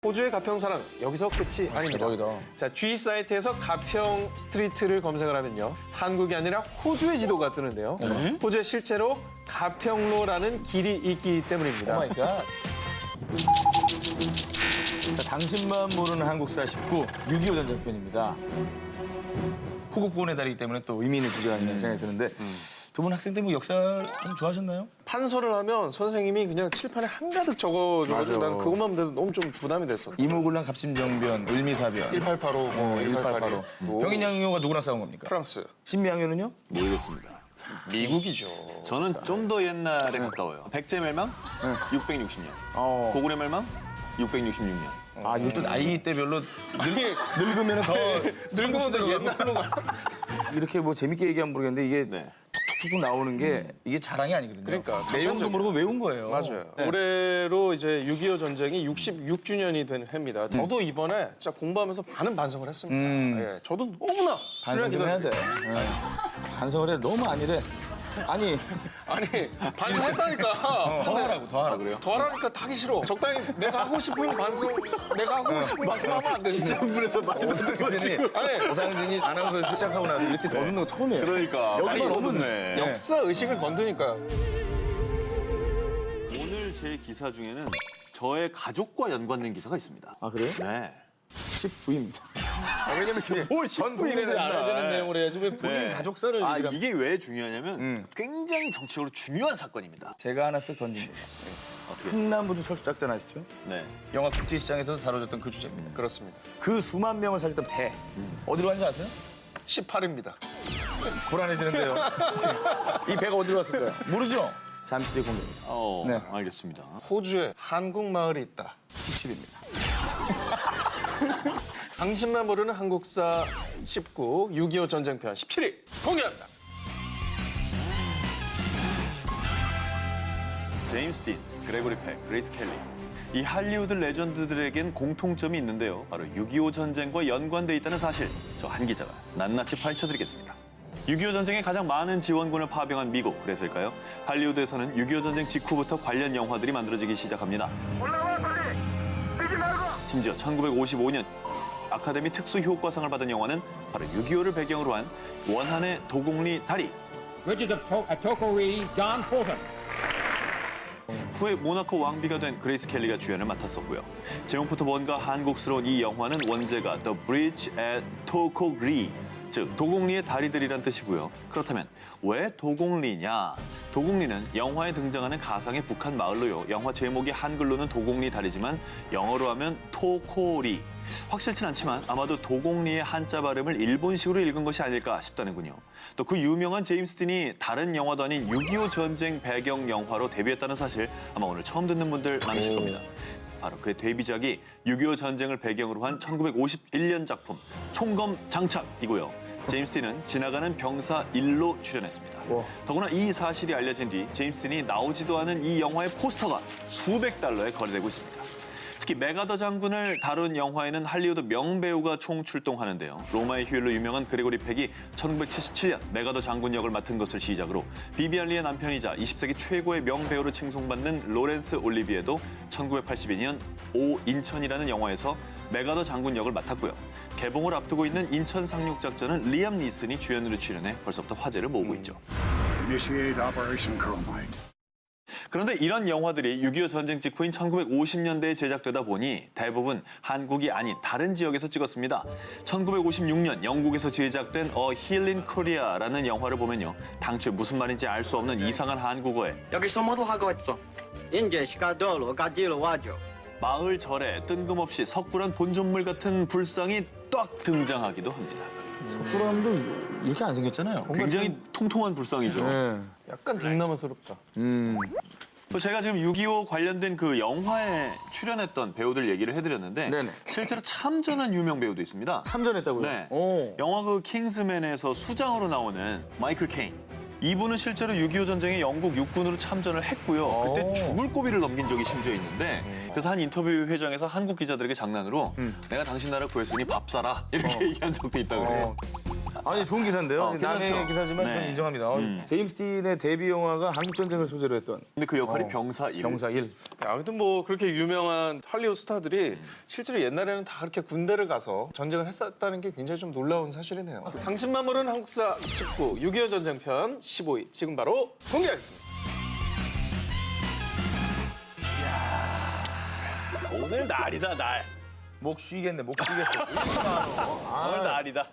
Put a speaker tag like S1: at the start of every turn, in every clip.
S1: 호주의 가평사랑 여기서 끝이 아닙니다.
S2: 대박이다.
S1: 자, G 사이트에서 가평 스트리트를 검색을 하면요. 한국이 아니라 호주의 지도가 뜨는데요. 호주에 실제로 가평로라는 길이 있기 때문입니다.
S2: 오마이갓. 자, 당신만 모르는 한국사 19, 6.25 전쟁편입니다. 호국보훈의 달이기 때문에 또 의미 있는 주제가 아닌가 생각이 드는데 두 분 학생 때 뭐 역사 좀 좋아하셨나요?
S1: 판서를 하면 선생님이 그냥 칠판에 한가득 적어줘가지고
S2: 맞아.
S1: 난 그것만 돼도 너무 좀 부담이 됐어.
S2: 이모군란 갑심정변, 을미사변,
S1: 1885,
S2: 1885. 병인양요가 누구랑 싸운 겁니까?
S1: 프랑스.
S2: 신미양요는요?
S3: 모르겠습니다.
S1: 미국이죠.
S3: 저는 좀 더 옛날에 가까워요. 백제 멸망 660년. 고구려 멸망 666년.
S2: 아, 이것도 나이대별로 늙으면 더
S1: 늙으면 더 옛날로 가.
S2: 이렇게 뭐 재밌게 얘기하면 모르겠는데 이게
S3: 네.
S2: 툭툭툭 나오는 게 이게 자랑이 아니거든요.
S1: 그러니까.
S2: 내용도 모르고 외운 거예요.
S1: 맞아요.
S2: 네.
S1: 올해로 이제 6.25 전쟁이 66주년이 된 해입니다. 저도 이번에 진짜 공부하면서 많은 반성을 했습니다. 예, 저도 너무나
S2: 반성 좀 해야 돼. 네. 반성을 해. 너무 아니래. 아니,
S1: 아니 반성했다니까.
S2: 더 하라고, 더 하라고.
S3: 그래요?
S1: 더 하라니까 하기 싫어. 적당히 내가 하고 싶은 반성, 내가 하고 싶은 만큼 하면 안 되지.
S3: 그래서 말도
S1: 아니,
S2: 오상진이 아나운서 시작하고 나서 이렇게 더 듣는 거 처음이에요.
S3: 그러니까
S2: 여기만
S3: 말이
S2: 오면
S3: 없네.
S1: 역사 의식을 건드니까.
S3: 오늘 제 기사 중에는 저의 가족과 연관된 기사가 있습니다.
S2: 아, 그래요?
S3: 네.
S2: 19입니다. 왜냐면 이제
S3: 뭘
S2: 전
S3: 19
S2: 국민들이
S3: 이래
S2: 알아야 되는
S3: 맨날.
S2: 내용을 해야지 왜 본인
S3: 네.
S2: 가족사를
S3: 아,
S2: 얘기를
S3: 이게 왜 중요하냐면 굉장히 정치적으로 중요한 사건입니다.
S2: 제가 하나 쓱 던집니다.
S3: 어떻게?
S2: 흥남부두 철수작전 아시죠?
S3: 네.
S2: 영화 국제시장에서 다뤄졌던 그 주제입니다.
S1: 그렇습니다.
S2: 그 수만 명을 살렸던 배. 어디로 간지 아세요?
S1: 18입니다.
S2: 불안해지는데요. 이 배가 어디로 갔을까요? 모르죠? 잠시 뒤에 공개하겠습니다. 네.
S3: 알겠습니다.
S1: 호주에 한국 마을이 있다.
S2: 17입니다.
S1: 당신만 모르는 한국사 19, 6.25 전쟁편 17위 공개합니다.
S3: 제임스 딘, 그레고리 팩, 그레이스 켈리. 이 할리우드 레전드들에겐 공통점이 있는데요. 바로 6.25 전쟁과 연관돼 있다는 사실. 저 한 기자가 낱낱이 파헤쳐드리겠습니다. 6.25 전쟁에 가장 많은 지원군을 파병한 미국. 그래서일까요? 할리우드에서는 6.25 전쟁 직후부터 관련 영화들이 만들어지기 시작합니다. 심지어 1955년 아카데미 특수효과상을 받은 영화는 바로 6.25를 배경으로 한 원한의 도곡리 다리.
S4: Bridges of Tokoe, John Fulton.
S3: 후에 모나코 왕비가 된 그레이스 켈리가 주연을 맡았었고요. 제목부터 뭔가 한국스러운 이 영화는 원제가 The Bridge at Tokogri, 즉 도곡리의 다리들이란 뜻이고요. 그렇다면 왜 도곡리냐? 도곡리는 영화에 등장하는 가상의 북한 마을로요. 영화 제목이 한글로는 도곡리 다리지만 영어로 하면 토코리. 확실치 않지만 아마도 도곡리의 한자 발음을 일본식으로 읽은 것이 아닐까 싶다는군요. 또 그 유명한 제임스 딘이 다른 영화도 아닌 6.25 전쟁 배경 영화로 데뷔했다는 사실 아마 오늘 처음 듣는 분들 많으실 겁니다. 바로 그의 데뷔작이 6.25 전쟁을 배경으로 한 1951년 작품 총검 장착이고요. 제임스 딘은 지나가는 병사 1로 출연했습니다. 더구나 이 사실이 알려진 뒤 제임스 딘이 나오지도 않은 이 영화의 포스터가 수백 달러에 거래되고 있습니다. 특히 메가더 장군을 다룬 영화에는 할리우드 명배우가 총출동하는데요. 로마의 휴일로 유명한 그레고리 팩이 1977년 메가더 장군 역을 맡은 것을 시작으로 비비안 리의 남편이자 20세기 최고의 명배우로 칭송받는 로렌스 올리비에도 1982년 오 인천이라는 영화에서 메가더 장군 역을 맡았고요. 개봉을 앞두고 있는 인천 상륙작전은 리암 니슨이 주연으로 출연해 벌써부터 화제를 모으고 있죠.
S5: Initiate Operation Chromite.
S3: 그런데 이런 영화들이 6.25 전쟁 직후인 1950년대에 제작되다 보니 대부분 한국이 아닌 다른 지역에서 찍었습니다. 1956년 영국에서 제작된 A Healing Korea라는 영화를 보면요. 당초에 무슨 말인지 알 수 없는 이상한 한국어에
S6: 여기서 뭐도 하고 있어? 이제 시카돌로 가지러 와줘.
S3: 마을 절에 뜬금없이 석굴암 본전물 같은 불상이 딱 등장하기도 합니다.
S2: 석굴암도 이렇게 안 생겼잖아요.
S3: 굉장히 통통한 불상이죠.
S2: 네.
S1: 약간 동남아스럽다.
S3: 또 제가 지금 6.25 관련된 그 영화에 출연했던 배우들 얘기를 해드렸는데
S2: 네네.
S3: 실제로 참전한 유명 배우도 있습니다.
S2: 참전했다고요?
S3: 네.
S2: 오.
S3: 영화 그 킹스맨에서 수장으로 나오는 마이클 케인. 이분은 실제로 6.25 전쟁에 영국 육군으로 참전을 했고요. 그때 죽을 고비를 넘긴 적이 심지어 있는데 그래서 한 인터뷰 회장에서 한국 기자들에게 장난으로 내가 당신 나라 구했으니 밥 사라 이렇게 얘기한 적도 있다고 그래요.
S2: 아니 좋은 기사인데요. 남의
S3: 괜찮죠?
S2: 기사지만
S3: 네.
S2: 좀 인정합니다. 제임스 딘의 데뷔 영화가 한국 전쟁을 소재로 했던
S3: 근데 그 역할이 병사 1.
S2: 병사 1.
S1: 아무튼 뭐 그렇게 유명한 할리우드 스타들이 실제로 옛날에는 다 그렇게 군대를 가서 전쟁을 했었다는 게 굉장히 좀 놀라운 사실이네요. 당신만 모르는 한국사 19, 6.25 전쟁편 15위 지금 바로 공개하겠습니다.
S3: 오늘 날이다, 날.
S2: 목 쉬겠네, 목 쉬겠어.
S3: 오늘 날이다.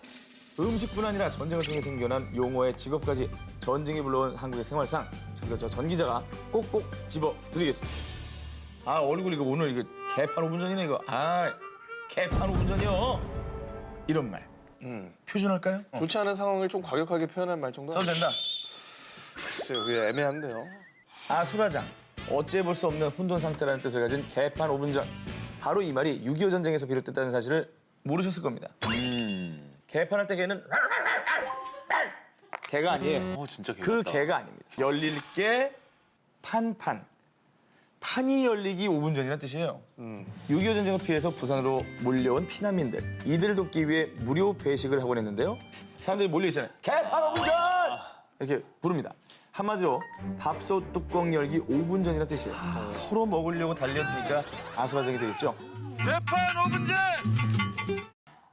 S2: 음식뿐 아니라 전쟁을 통해 생겨난 용어의 직업까지 전쟁이 불러온 한국의 생활상 저 전 기자가 꼭꼭 집어드리겠습니다. 아 얼굴 이거 오늘 이거 개판 5분 전이네 이거. 아 개판 5분 전이요. 이런 말. 표준할까요?
S1: 좋지 않은 상황을 좀 과격하게 표현한 말 정도?
S2: 써도 된다.
S1: 글쎄요, 그게 애매한데요.
S2: 아수라장. 어째 볼 수 없는 혼돈 상태라는 뜻을 가진 개판 5분 전. 바로 이 말이 6.25 전쟁에서 비롯됐다는 사실을 모르셨을 겁니다. 개판할 때 개는 개가 아니에요.
S3: 진짜
S2: 그 개가 아닙니다. 열릴 게 판판. 판이 열리기 5분 전이라는 뜻이에요. 6.25 전쟁을 피해서 부산으로 몰려온 피난민들. 이들을 돕기 위해 무료 배식을 하곤 했는데요. 사람들이 몰려있잖아요. 개판 5분 전! 이렇게 부릅니다. 한마디로 밥솥 뚜껑 열기 5분 전이라는 뜻이에요. 서로 먹으려고 달려드니까 아수라장이 되겠죠. 개판 5분 전!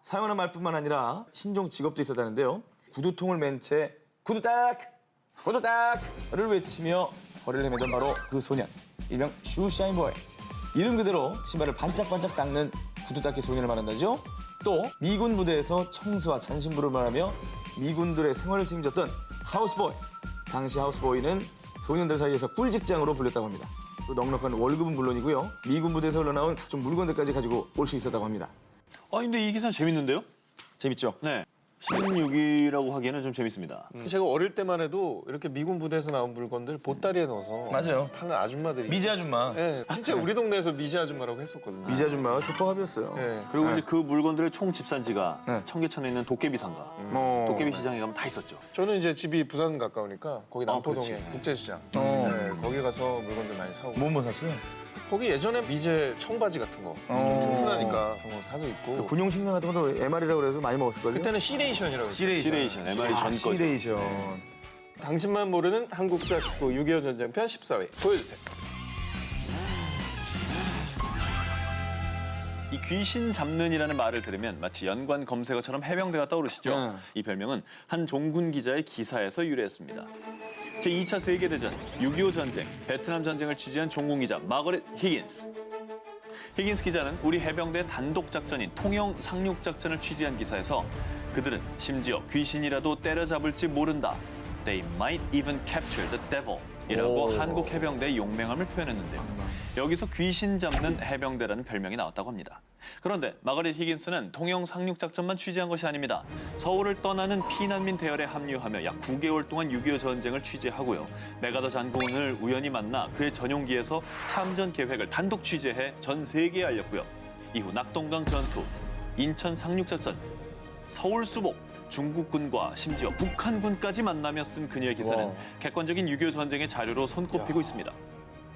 S2: 사용하는 말뿐만 아니라 신종 직업도 있었다는데요. 구두통을 맨 채 구두딱! 구두딱!를 외치며 거리를 헤매던 바로 그 소년. 일명 슈샤인보이. 이름 그대로 신발을 반짝반짝 닦는 구두닦이 소년을 말한다죠. 또 미군 부대에서 청소와 잔심부를 말하며 미군들의 생활을 책임졌던 하우스보이. 당시 하우스보이는 소년들 사이에서 꿀직장으로 불렸다고 합니다. 또 넉넉한 월급은 물론이고요. 미군 부대에서 흘러나온 각종 물건들까지 가지고 올 수 있었다고 합니다.
S3: 근데 이 기사는 재밌는데요?
S2: 재밌죠?
S3: 네. 16위라고 하기에는 좀 재밌습니다.
S1: 제가 어릴 때만 해도 이렇게 미군 부대에서 나온 물건들 보따리에 넣어서
S2: 맞아요.
S1: 파는 아줌마들이
S2: 미지 아줌마.
S1: 네, 진짜 우리 동네에서 미지 아줌마라고 했었거든요.
S2: 미지 아줌마가 슈퍼합이었어요.
S1: 네.
S3: 그리고 이제 그 물건들의 총 집산지가
S2: 네.
S3: 청계천에 있는 도깨비 상가. 도깨비 시장에 가면 다 있었죠.
S1: 저는 이제 집이 부산 가까우니까 거기 남포동에
S3: 그렇지.
S1: 국제시장.
S2: 어.
S1: 네, 거기 가서 물건들 많이 사오고.
S2: 뭐 샀어요?
S1: 거기 예전에 미제 청바지 같은 거 좀 튼튼하니까 그런 거 사서 입고.
S2: 군용식량 같은 것도 MR이라고 그래서 많이 먹었을걸요?
S1: 그때는 시레이션이라고 했어요.
S3: 시레이션, MR이 전 거죠.
S2: 시레이션.
S1: 당신만 모르는 한국사 19, 6.25 전쟁편 14위 보여주세요.
S3: 이 귀신 잡는이라는 말을 들으면 마치 연관 검색어처럼 해병대가 떠오르시죠.
S2: 네.
S3: 이 별명은 한 종군 기자의 기사에서 유래했습니다. 제2차 세계대전, 6.25 전쟁, 베트남 전쟁을 취재한 종군 기자 마거릿 히긴스. 히긴스 기자는 우리 해병대의 단독 작전인 통영 상륙 작전을 취재한 기사에서 그들은 심지어 귀신이라도 때려잡을지 모른다. They might even capture the devil. 이라고 한국 해병대의 용맹함을 표현했는데요. 여기서 귀신 잡는 해병대라는 별명이 나왔다고 합니다. 그런데 마거릿 히긴스는 통영 상륙작전만 취재한 것이 아닙니다. 서울을 떠나는 피난민 대열에 합류하며 약 9개월 동안 6.25 전쟁을 취재하고요. 메가더 장군을 우연히 만나 그의 전용기에서 참전 계획을 단독 취재해 전 세계에 알렸고요. 이후 낙동강 전투, 인천 상륙작전, 서울 수복, 중국군과 심지어 북한군까지 만나며 쓴 그녀의 기사는 객관적인 6.25 전쟁의 자료로 손꼽히고 있습니다.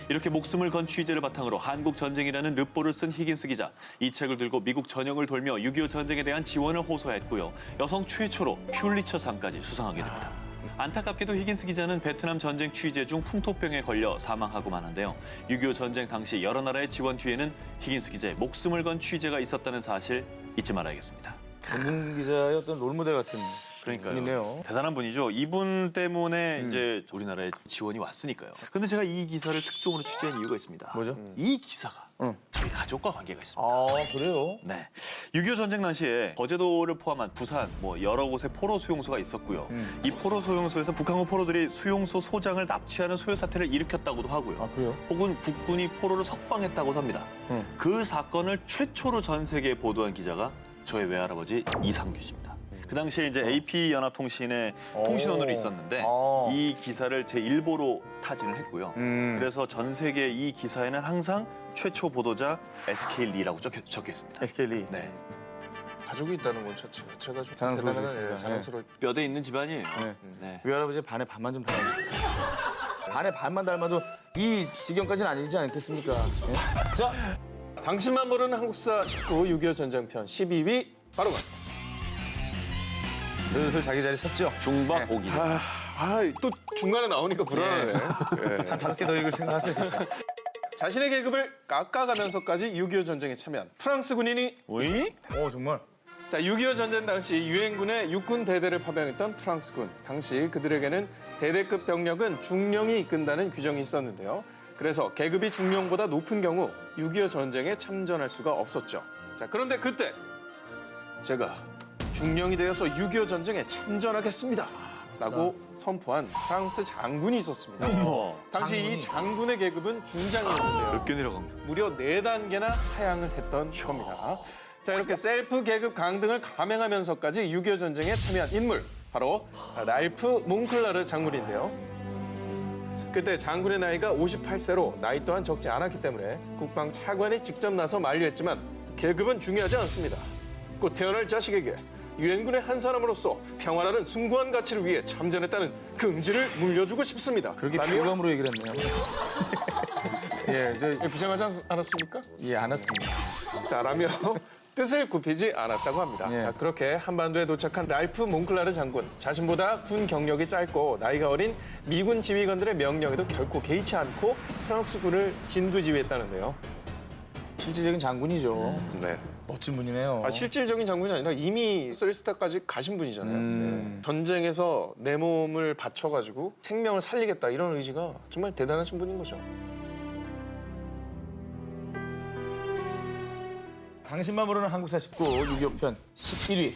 S3: 이렇게 목숨을 건 취재를 바탕으로 한국 전쟁이라는 르포를 쓴 히긴스 기자. 이 책을 들고 미국 전역을 돌며 6.25 전쟁에 대한 지원을 호소했고요. 여성 최초로 퓰리처상까지 수상하게 됩니다. 안타깝게도 히긴스 기자는 베트남 전쟁 취재 중 풍토병에 걸려 사망하고 마는데요. 6.25 전쟁 당시 여러 나라의 지원 뒤에는 히긴스 기자의 목숨을 건 취재가 있었다는 사실 잊지 말아야겠습니다.
S2: 전문 기자의 어떤 롤모델 같은 분이네요.
S3: 대단한 분이죠. 이분 때문에 이제 우리나라에 지원이 왔으니까요. 근데 제가 이 기사를 특종으로 취재한 이유가 있습니다.
S2: 뭐죠?
S3: 이 기사가 저희 가족과 관계가 있습니다.
S2: 아 그래요?
S3: 네. 6.25 전쟁 당시에 거제도를 포함한 부산 여러 곳에 포로 수용소가 있었고요. 이 포로 수용소에서 북한군 포로들이 수용소 소장을 납치하는 소요 사태를 일으켰다고도 하고요.
S2: 아 그래요?
S3: 혹은 국군이 포로를 석방했다고도 합니다. 그 사건을 최초로 전 세계에 보도한 기자가 저의 외할아버지 이상규 씨입니다. 그 당시에 이제 AP연합통신의 통신원으로 있었는데 이 기사를 제1보로 타진을 했고요. 그래서 전 세계 이 기사에는 항상 최초 보도자 SK 리라고 적혀 있습니다.
S2: SK 리.
S3: 네.
S1: 가족이 있다는 건 제가 좀
S2: 자랑스러울 수
S1: 대단한,
S2: 있어요.
S1: 예, 자랑스러울.
S3: 뼈대 있는 집안이에요.
S2: 네.
S3: 네.
S2: 외할아버지 반에 반만 좀 닮아주세요. 반에 반만 닮아도 이 지경까지는 아니지 않겠습니까? 네? 자,
S1: 당신만 모르는 한국사 19, 6.25 전쟁편 12위 바로 갑니다.
S2: 슬슬 자기 자리 섰죠.
S3: 중박 오기.
S1: 또 중간에 나오니까 불안하네. 예.
S2: 한 5개 더 읽을 생각하세요.
S1: 자신의 계급을 깎아가면서까지 6.25 전쟁에 참여한 프랑스 군인이
S3: 오이?
S2: 정말.
S1: 자, 6.25 전쟁 당시 유엔군의 육군 대대를 파병했던 프랑스군. 당시 그들에게는 대대급 병력은 중령이 이끈다는 규정이 있었는데요. 그래서 계급이 중령보다 높은 경우 6.25 전쟁에 참전할 수가 없었죠. 자, 그런데 그때 제가 중령이 되어서 6.25 전쟁에 참전하겠습니다. 라고 선포한 프랑스 장군이 있었습니다. 당시 이 장군의 계급은 중장이었는데요.
S3: 몇 견이라고 합니다.
S1: 무려 4단계나 하향을 했던 겁니다. 자, 이렇게 셀프 계급 강등을 감행하면서까지 6.25 전쟁에 참여한 인물, 바로 랄프 몽클라르 장군인데요. 그때 장군의 나이가 58세로 나이 또한 적지 않았기 때문에 국방 차관이 직접 나서 만류했지만 계급은 중요하지 않습니다. 곧 태어날 자식에게 유엔군의 한 사람으로서 평화라는 숭고한 가치를 위해 참전했다는 긍지를 물려주고 싶습니다.
S2: 그렇게
S1: 라며
S2: 비호감으로 얘기를 했네요.
S1: 부정하지 않았습니까?
S2: 안 했습니다.
S1: 자, 라며 뜻을 굽히지 않았다고 합니다.
S2: 예.
S1: 자, 그렇게 한반도에 도착한 랄프 몽클라르 장군. 자신보다 군 경력이 짧고 나이가 어린 미군 지휘관들의 명령에도 결코 개의치 않고 프랑스군을 진두지휘했다는데요.
S2: 실질적인 장군이죠.
S1: 네.
S2: 멋진 분이네요.
S1: 실질적인 장군이 아니라 이미 소리스타까지 가신 분이잖아요. 네. 전쟁에서 내 몸을 바쳐가지고 생명을 살리겠다 이런 의지가 정말 대단하신 분인 거죠.
S2: 당신만 모르는 한국사 19, 6.25편 11위.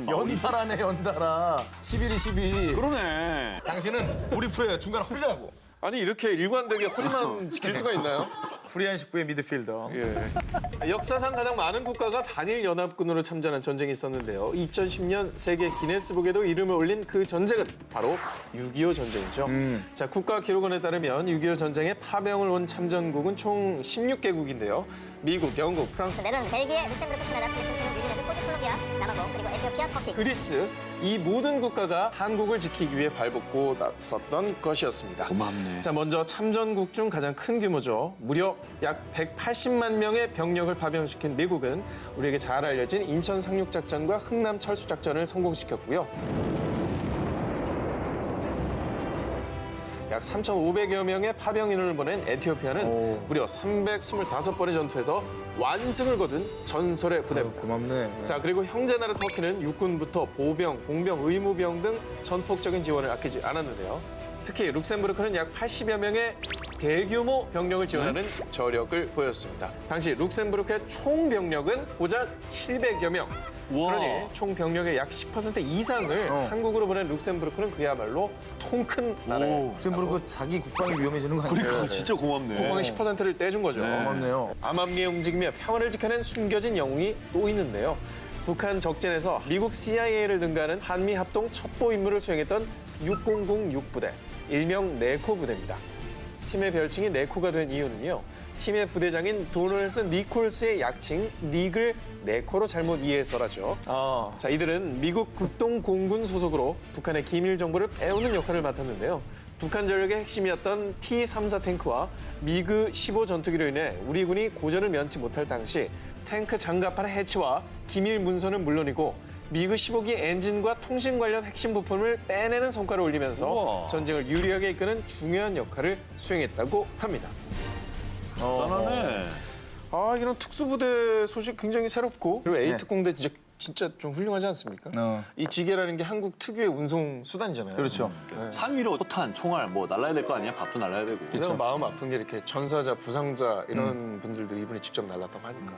S2: 연달아네, 연달아. 11위, 12위.
S3: 그러네.
S2: 당신은 우리 프로야 중간 홀리라고.
S1: 아니, 이렇게 일관되게 허리만 지킬 수가 있나요?
S2: 프리한 19의 미드필더.
S1: 예. 역사상 가장 많은 국가가 단일 연합군으로 참전한 전쟁이 있었는데요. 2010년 세계 기네스북에도 이름을 올린 그 전쟁은 바로 6.25 전쟁이죠. 자, 국가기록원에 따르면 6.25 전쟁에 파병을 온 참전국은 총 16개국인데요. 미국, 영국, 프랑스,
S7: 네덜란드, 벨기에, 룩셈부르크, 캐나다, 필리핀, 뉴질랜드, 호주, 콜롬비아, 남아공, 그리고 에티오피아, 터키.
S1: 그리스, 이 모든 국가가 한국을 지키기 위해 발벗고 나섰던 것이었습니다.
S3: 고맙네.
S1: 자, 먼저 참전국 중 가장 큰 규모죠. 무려 약 180만 명의 병력을 파병시킨 미국은 우리에게 잘 알려진 인천 상륙작전과 흥남 철수작전을 성공시켰고요. 약 3,500여 명의 파병인을 보낸 에티오피아는 무려 325번의 전투에서 완승을 거둔 전설의 부대입니다.
S2: 고맙네.
S1: 자, 그리고 형제나라 터키는 육군부터 보병, 공병, 의무병 등 전폭적인 지원을 아끼지 않았는데요. 특히 룩셈부르크는 약 80여 명의 대규모 병력을 지원하는 저력을 보였습니다. 당시 룩셈부르크의 총 병력은 고작 700여 명.
S3: 우와.
S1: 그러니 총 병력의 약 10% 이상을 한국으로 보낸 룩셈부르크는 그야말로 통 큰 나라예요.
S2: 룩셈부르크 자기 국방이 위험해지는 거 아니에요?
S3: 그러니까 진짜 고맙네.
S1: 국방의 10%를 떼준 거죠.
S2: 고맙네요.
S1: 암암리에 움직이며 평화를 지켜낸 숨겨진 영웅이 또 있는데요. 북한 적진에서 미국 CIA를 능가하는 한미 합동 첩보 임무를 수행했던 6006 부대, 일명 네코 부대입니다. 팀의 별칭이 네코가 된 이유는요. 팀의 부대장인 도널스 니콜스의 약칭 닉을 네코로 잘못 이해해서라죠. 자, 이들은 미국 국동공군 소속으로 북한의 기밀 정보를 빼오는 역할을 맡았는데요. 북한 전력의 핵심이었던 T-34 탱크와 미그 15 전투기로 인해 우리 군이 고전을 면치 못할 당시 탱크 장갑판 해치와 기밀 문서는 물론이고 미그 15기 엔진과 통신 관련 핵심 부품을 빼내는 성과를 올리면서
S3: 우와.
S1: 전쟁을 유리하게 이끄는 중요한 역할을 수행했다고 합니다.
S3: 짠하네.
S1: 아, 이런 특수부대 소식 굉장히 새롭고 그리고 A특공대 진짜 좀 훌륭하지 않습니까? 이 지게라는 게 한국 특유의 운송 수단이잖아요.
S2: 그렇죠.
S3: 산 위로 포탄, 총알 뭐 날라야 될 거 아니야? 밥도 날라야 되고.
S1: 그래서 마음 아픈 게 이렇게 전사자, 부상자 이런 분들도 이분이 직접 날랐다고 하니까.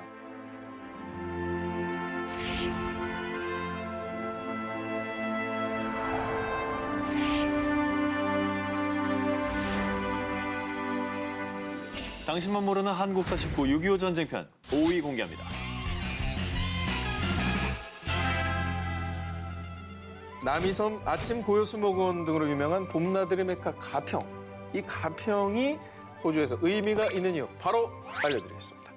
S3: 당신만 모르는 한국사 19 6.25 전쟁편 5위 공개합니다.
S1: 남이섬 아침 고요수목원 등으로 유명한 봄나들의 메카 가평. 이 가평이 호주에서 의미가 있는 이유 바로 알려드리겠습니다.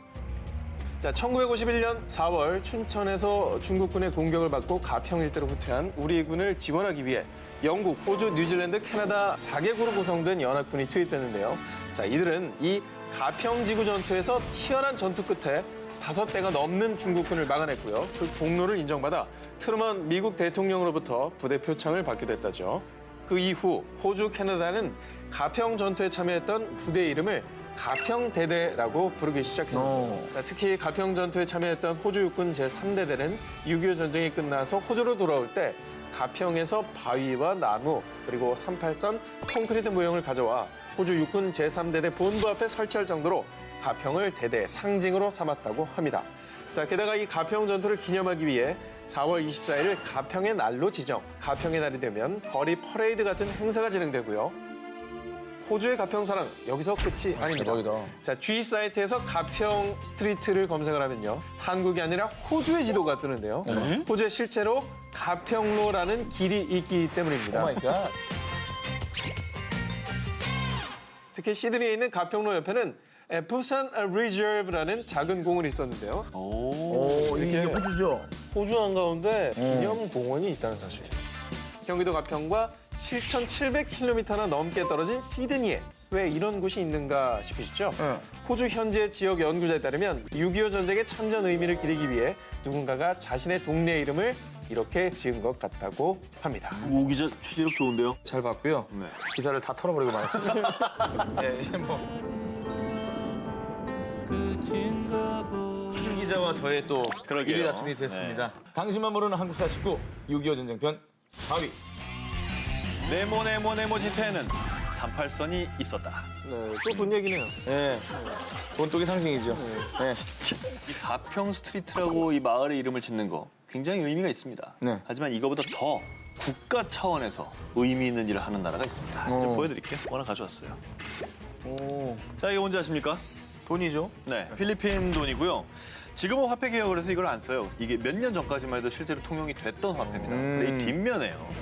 S1: 자, 1951년 4월 춘천에서 중국군의 공격을 받고 가평 일대로 후퇴한 우리 군을 지원하기 위해 영국, 호주, 뉴질랜드, 캐나다 4개국으로 구성된 연합군이 투입됐는데요. 자, 이들은 이 가평지구 전투에서 치열한 전투 끝에 5배가 넘는 중국군을 막아냈고요. 그 공로를 인정받아 트루먼 미국 대통령으로부터 부대 표창을 받게 됐다죠. 그 이후 호주, 캐나다는 가평 전투에 참여했던 부대 이름을 가평대대라고 부르기 시작했습니다. 자, 특히 가평 전투에 참여했던 호주 육군 제3대대는 6.25 전쟁이 끝나서 호주로 돌아올 때 가평에서 바위와 나무 그리고 38선 콘크리트 모형을 가져와 호주 육군 제3대대 본부 앞에 설치할 정도로 가평을 대대의 상징으로 삼았다고 합니다. 자, 게다가 이 가평 전투를 기념하기 위해 4월 24일을 가평의 날로 지정, 가평의 날이 되면 거리 퍼레이드 같은 행사가 진행되고요. 호주의 가평 사랑 여기서 끝이 아닙니다.
S2: 대박이다.
S1: 자, G 사이트에서 가평 스트리트를 검색을 하면요. 한국이 아니라 호주의 지도가 뜨는데요. 호주에 실제로 가평로라는 길이 있기 때문입니다.
S2: 오마이갓.
S1: 특히 시드니에 있는 가평로 옆에는 부산 리저브라는 작은 공원이 있었는데요.
S2: 오, 이게 호주죠?
S1: 호주 한가운데 기념공원이 있다는 사실. 경기도 가평과 7,700km나 넘게 떨어진 시드니에 왜 이런 곳이 있는가 싶으시죠? 호주 현지 지역 연구자에 따르면 6.25 전쟁의 참전 의미를 기리기 위해 누군가가 자신의 동네 이름을 이렇게 지은 것 같다고 합니다.
S3: 오 기자 취재력 좋은데요?
S2: 잘 봤고요.
S3: 네.
S2: 기사를 다 털어버리고 말았습니다. 네, 이제 뭐. 신 기자와 저의 또
S3: 그러게요.
S2: 1위 다툼이 됐습니다. 당신만 모르는 한국 49, 6.25 전쟁편 4위.
S3: 네모 지태에는 38선이 있었다.
S1: 네, 또 본 얘기네요.
S2: 네, 돈독의 상징이죠. 네.
S3: 이 가평 스트리트라고 이 마을의 이름을 짓는 거 굉장히 의미가 있습니다.
S2: 네.
S3: 하지만 이거보다 더 국가 차원에서 의미 있는 일을 하는 나라가 있습니다. 좀 보여드릴게요. 하나 가져왔어요. 자, 이게 뭔지 아십니까?
S2: 돈이죠.
S3: 네, 필리핀 돈이고요. 지금은 화폐 개혁을 해서 이걸 안 써요. 이게 몇 년 전까지만 해도 실제로 통용이 됐던 화폐입니다. 근데 이 뒷면에요.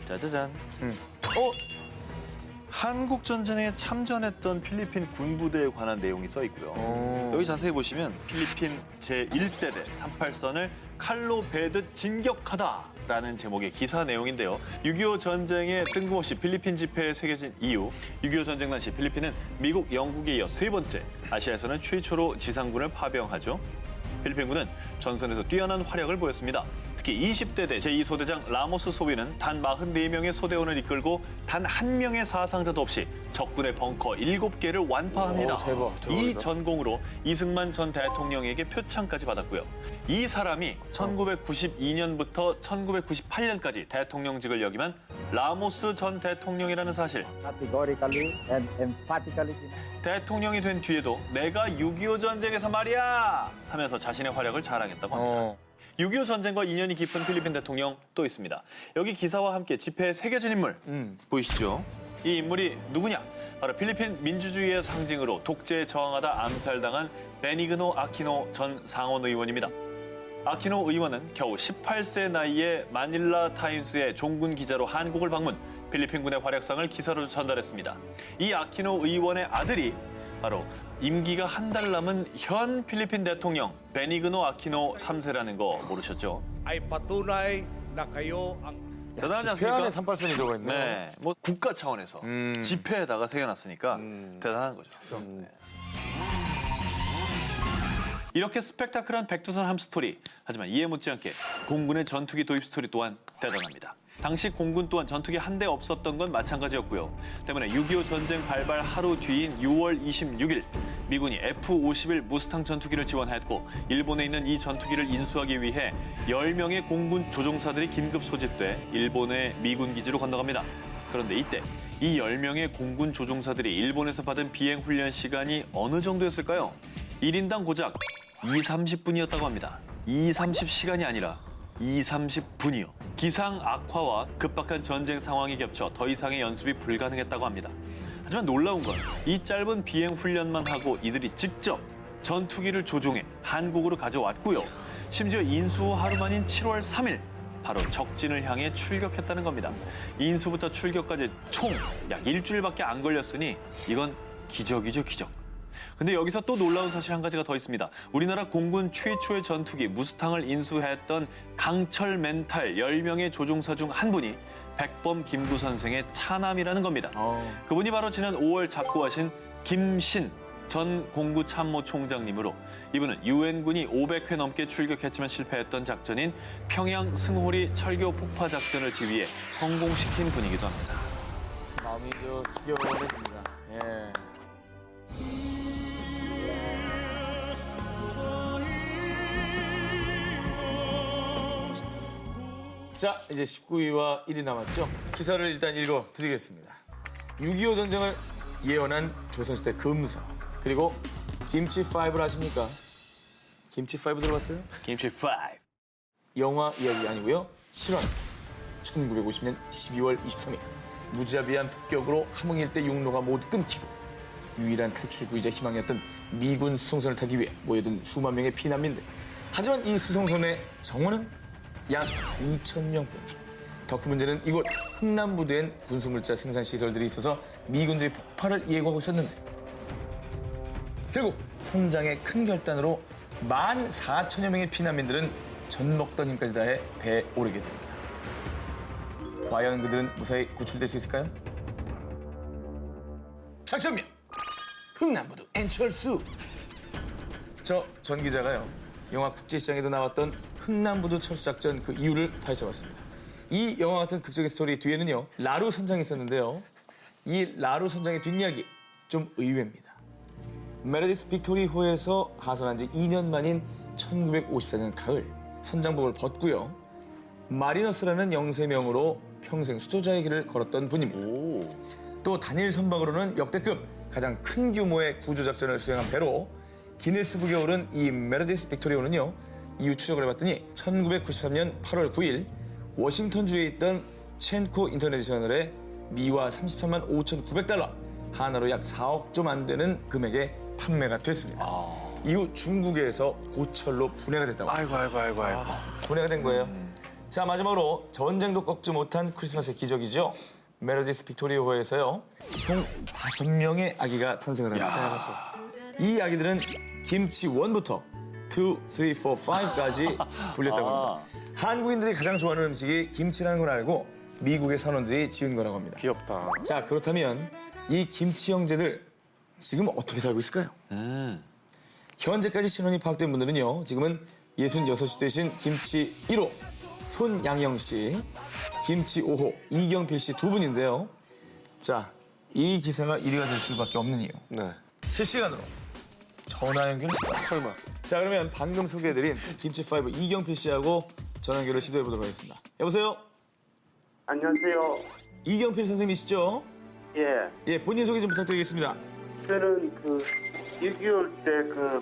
S3: 짜자잔. 한국 전쟁에 참전했던 필리핀 군부대에 관한 내용이 써 있고요. 여기 자세히 보시면 필리핀 제1대대 38선을 칼로 베듯 진격하다라는 제목의 기사 내용인데요. 6.25 전쟁에 뜬금없이 필리핀 지폐에 새겨진 이유, 6.25 전쟁 당시 필리핀은 미국, 영국에 이어 세 번째, 아시아에서는 최초로 지상군을 파병하죠. 필리핀군은 전선에서 뛰어난 활약을 보였습니다. 특히 20대대 제2소대장 라모스 소위는 단 44명의 소대원을 이끌고 단 한 명의 사상자도 없이 적군의 벙커 7개를 완파합니다.
S1: 대박,
S3: 이
S1: 대박이다.
S3: 전공으로 이승만 전 대통령에게 표창까지 받았고요. 이 사람이 1992년부터 1998년까지 대통령직을 역임한 라모스 전 대통령이라는 사실.
S8: categorically and emphatically
S3: 대통령이 된 뒤에도 내가 6.25 전쟁에서 말이야 하면서 자신의 활약을 자랑했다고 합니다. 6.25 전쟁과 인연이 깊은 필리핀 대통령 또 있습니다. 여기 기사와 함께 지폐에 새겨진 인물 보이시죠? 이 인물이 누구냐? 바로 필리핀 민주주의의 상징으로 독재에 저항하다 암살당한 베니그노 아키노 전 상원 의원입니다. 아키노 의원은 겨우 18세 나이에 마닐라 타임스의 종군 기자로 한국을 방문, 필리핀군의 활약상을 기사로 전달했습니다. 이 아키노 의원의 아들이 바로 임기가 한 달 남은 현 필리핀 대통령 베니그노 아키노 3세라는 거 모르셨죠?
S9: ay patunay na kayo ang
S3: 대단하지
S2: 지폐 안에
S3: 않습니까?
S2: 38선이 들어가 있네.
S3: 네, 뭐 국가 차원에서 지폐에다가 새겨놨으니까 대단한 거죠. 네. 이렇게 스펙타클한 백두산 함 스토리. 하지만 이해 못지않게 공군의 전투기 도입 스토리 또한 대단합니다. 당시 공군 또한 전투기 한 대 없었던 건 마찬가지였고요. 때문에 6.25 전쟁 발발 하루 뒤인 6월 26일 미군이 F-51 무스탕 전투기를 지원했고 일본에 있는 이 전투기를 인수하기 위해 10명의 공군 조종사들이 긴급 소집돼 일본의 미군 기지로 건너갑니다. 그런데 이때 이 10명의 공군 조종사들이 일본에서 받은 비행 훈련 시간이 어느 정도였을까요? 1인당 고작 30분이었다고 합니다. 30시간이 아니라 30분이요. 기상 악화와 급박한 전쟁 상황이 겹쳐 더 이상의 연습이 불가능했다고 합니다. 하지만 놀라운 건 이 짧은 비행 훈련만 하고 이들이 직접 전투기를 조종해 한국으로 가져왔고요. 심지어 인수 후 하루 만인 7월 3일 바로 적진을 향해 출격했다는 겁니다. 인수부터 출격까지 총 약 일주일밖에 안 걸렸으니 이건 기적이죠, 기적. 근데 여기서 또 놀라운 사실 한 가지가 더 있습니다. 우리나라 공군 최초의 전투기 무스탕을 인수했던 강철 멘탈 10명의 조종사 중 한 분이 백범 김구 선생의 차남이라는 겁니다. 그분이 바로 지난 5월 작고하신 김신 전 공구참모총장님으로 이분은 유엔군이 500회 넘게 출격했지만 실패했던 작전인 평양 승호리 철교 폭파 작전을 지휘해 성공시킨 분이기도 합니다.
S2: 마음이 기겨워집니다. 예. 자, 이제 19위와 1위 남았죠. 기사를 일단 읽어드리겠습니다. 6.25 전쟁을 예언한 조선시대 금서, 그리고 김치5를 아십니까? 김치5 들어봤어요?
S3: 김치 5.
S2: 영화 이야기 아니고요. 실화. 1950년 12월 23일 무자비한 폭격으로 함흥 일대 육로가 모두 끊기고 유일한 탈출구이자 희망이었던 미군 수송선을 타기 위해 모여든 수만 명의 피난민들. 하지만 이 수송선의 정원은 약 2,000명뿐. 더 큰 문제는 이곳 흥남부두엔 군수물자 생산 시설들이 있어서 미군들이 폭발을 예고하고 있었는데 결국 선장의 큰 결단으로 14,000여 명의 피난민들은 젖 먹던 힘까지 다해 배에 오르게 됩니다. 과연 그들은 무사히 구출될 수 있을까요? 작전명 흥남부두 엔철수. 저 전 기자가요, 영화 국제시장에도 나왔던 흥남부두 철수작전 그 이유를 파헤쳐봤습니다. 이 영화 같은 극적인 스토리 뒤에는요, 라루 선장이 있었는데요. 이 라루 선장의 뒷이야기 좀 의외입니다. 메르디스 빅토리호에서 하선한 지 2년 만인 1954년 가을 선장복을 벗고요, 마리너스라는 영세명으로 평생 수조자의 길을 걸었던 분입니다. 또 단일 선박으로는 역대급 가장 큰 규모의 구조작전을 수행한 배로 기네스북에 오른 이 메르디스 빅토리호는요, 이후 추적을 해봤더니 1993년 8월 9일 워싱턴주에 있던 첸코 인터내셔널에 미화 33만 5,900달러, 하나로 약 4억 좀 안 되는 금액에 판매가 됐습니다. 이후 중국에서 고철로 분해가 됐다고 합니다.
S1: 아이고.
S2: 분해가 된 거예요. 자, 마지막으로 전쟁도 꺾지 못한 크리스마스의 기적이죠. 메르디스 빅토리호에서요, 총 5명의 아기가 탄생을 합니다. 이 아기들은 김치 1부터 2, 3, 4, 5까지 불렸다고 합니다. 한국인들이 가장 좋아하는 음식이 김치라는 걸 알고 미국의 선원들이 지은 거라고 합니다.
S1: 귀엽다.
S2: 자, 그렇다면 이 김치 형제들 지금 어떻게 살고 있을까요? 현재까지 신원이 파악된 분들은요, 지금은 66이 되신 김치 1호 손양영 씨, 김치 5호 이경필 씨 두 분인데요. 자, 이 기사가 1위가 될 수밖에 없는 이유.
S1: 네.
S2: 실시간으로 전화 연결을
S1: 설마.
S2: 자, 그러면 방금 소개해드린 김치5 이경필 씨하고 전화 연결을 시도해보도록 하겠습니다. 여보세요?
S10: 안녕하세요.
S2: 이경필 선생님이시죠?
S10: 예,
S2: 예, 본인 소개 좀 부탁드리겠습니다.
S10: 저는 6.25 때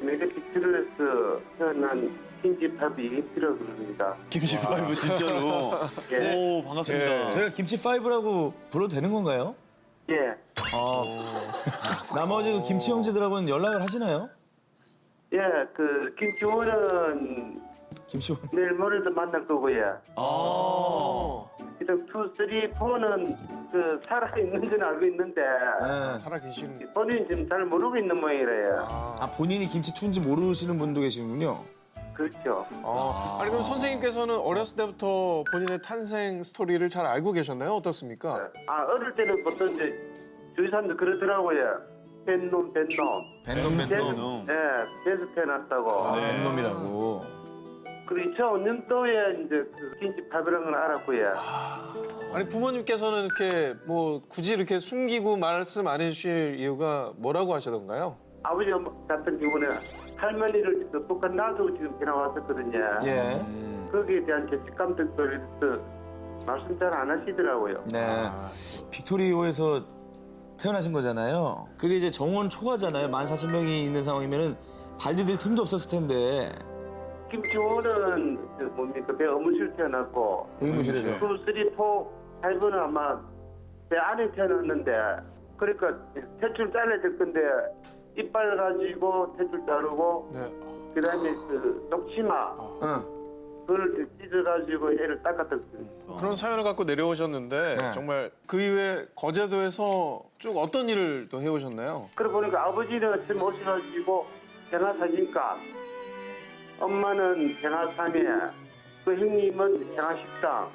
S10: 메가피트루에서 태어난 김치팝이 필요합니다.
S3: 김치 5 진짜로.
S10: 예.
S3: 오, 반갑습니다.
S2: 저희가 김치5라고 불러도 되는 건가요?
S10: 예,
S2: 나머지 그 김치 형제들하고는 연락을 하시나요?
S10: 예, 김치원은
S2: 김치
S10: 내일 모레도 만날 거고요. 그다음 2, 3, 4는 살아있는지는 알고 있는데
S2: 네.
S1: 살아계신.
S10: 본인은 지금 잘 모르고 있는 모양이래요.
S2: 아, 본인이 김치2인지 모르시는 분도 계시는군요.
S10: 그렇죠.
S1: 아니 그럼 선생님께서는 어렸을 때부터 본인의 탄생 스토리를 잘 알고 계셨나요? 어떻습니까?
S10: 어릴 때는 보통 이제 주위 사람들 그러더라고요. 뱃놈.
S2: 뱃놈.
S10: 예, 배에서 태어났다고.
S2: 뱃놈이라고.
S10: 그리고 2005년도에 이제 김치팝이라는 걸 알았고요.
S1: 아니 부모님께서는 이렇게 뭐 굳이 이렇게 숨기고 말씀 안 해주실 이유가 뭐라고 하시던가요?
S10: 아버지 같은 경우는 할머니를 똑같이 놔두고 지금 지나왔었거든요.
S2: 예.
S10: 거기에 대한 죄책감들도 말씀 잘 안 하시더라고요.
S2: 네. 빅토리호에서 태어나신 거잖아요. 그게 이제 정원 초과잖아요. 14,000명이 있는 상황이면은 발 디딜 틈도 없었을 텐데.
S10: 김치호는 배 어무실 태어났고
S2: 의무실에서.
S10: 2, 3, 4, 5는 아마 배 안에 태어났는데 그러니까 탯줄 잘라야 될 건데 이빨 가지고 탯줄 자르고
S1: 네.
S10: 그다음에 녹치마 그걸 찢어가지고 애를 닦았던
S1: 그런 사연을 갖고 내려오셨는데
S2: 네.
S1: 정말 그 이후에 거제도에서 쭉 어떤 일을 또 해오셨나요?
S10: 그러고 보니까 아버지는 지금 오셔가지고 생활사니까 엄마는 생활삼에 그 형님은 생활식당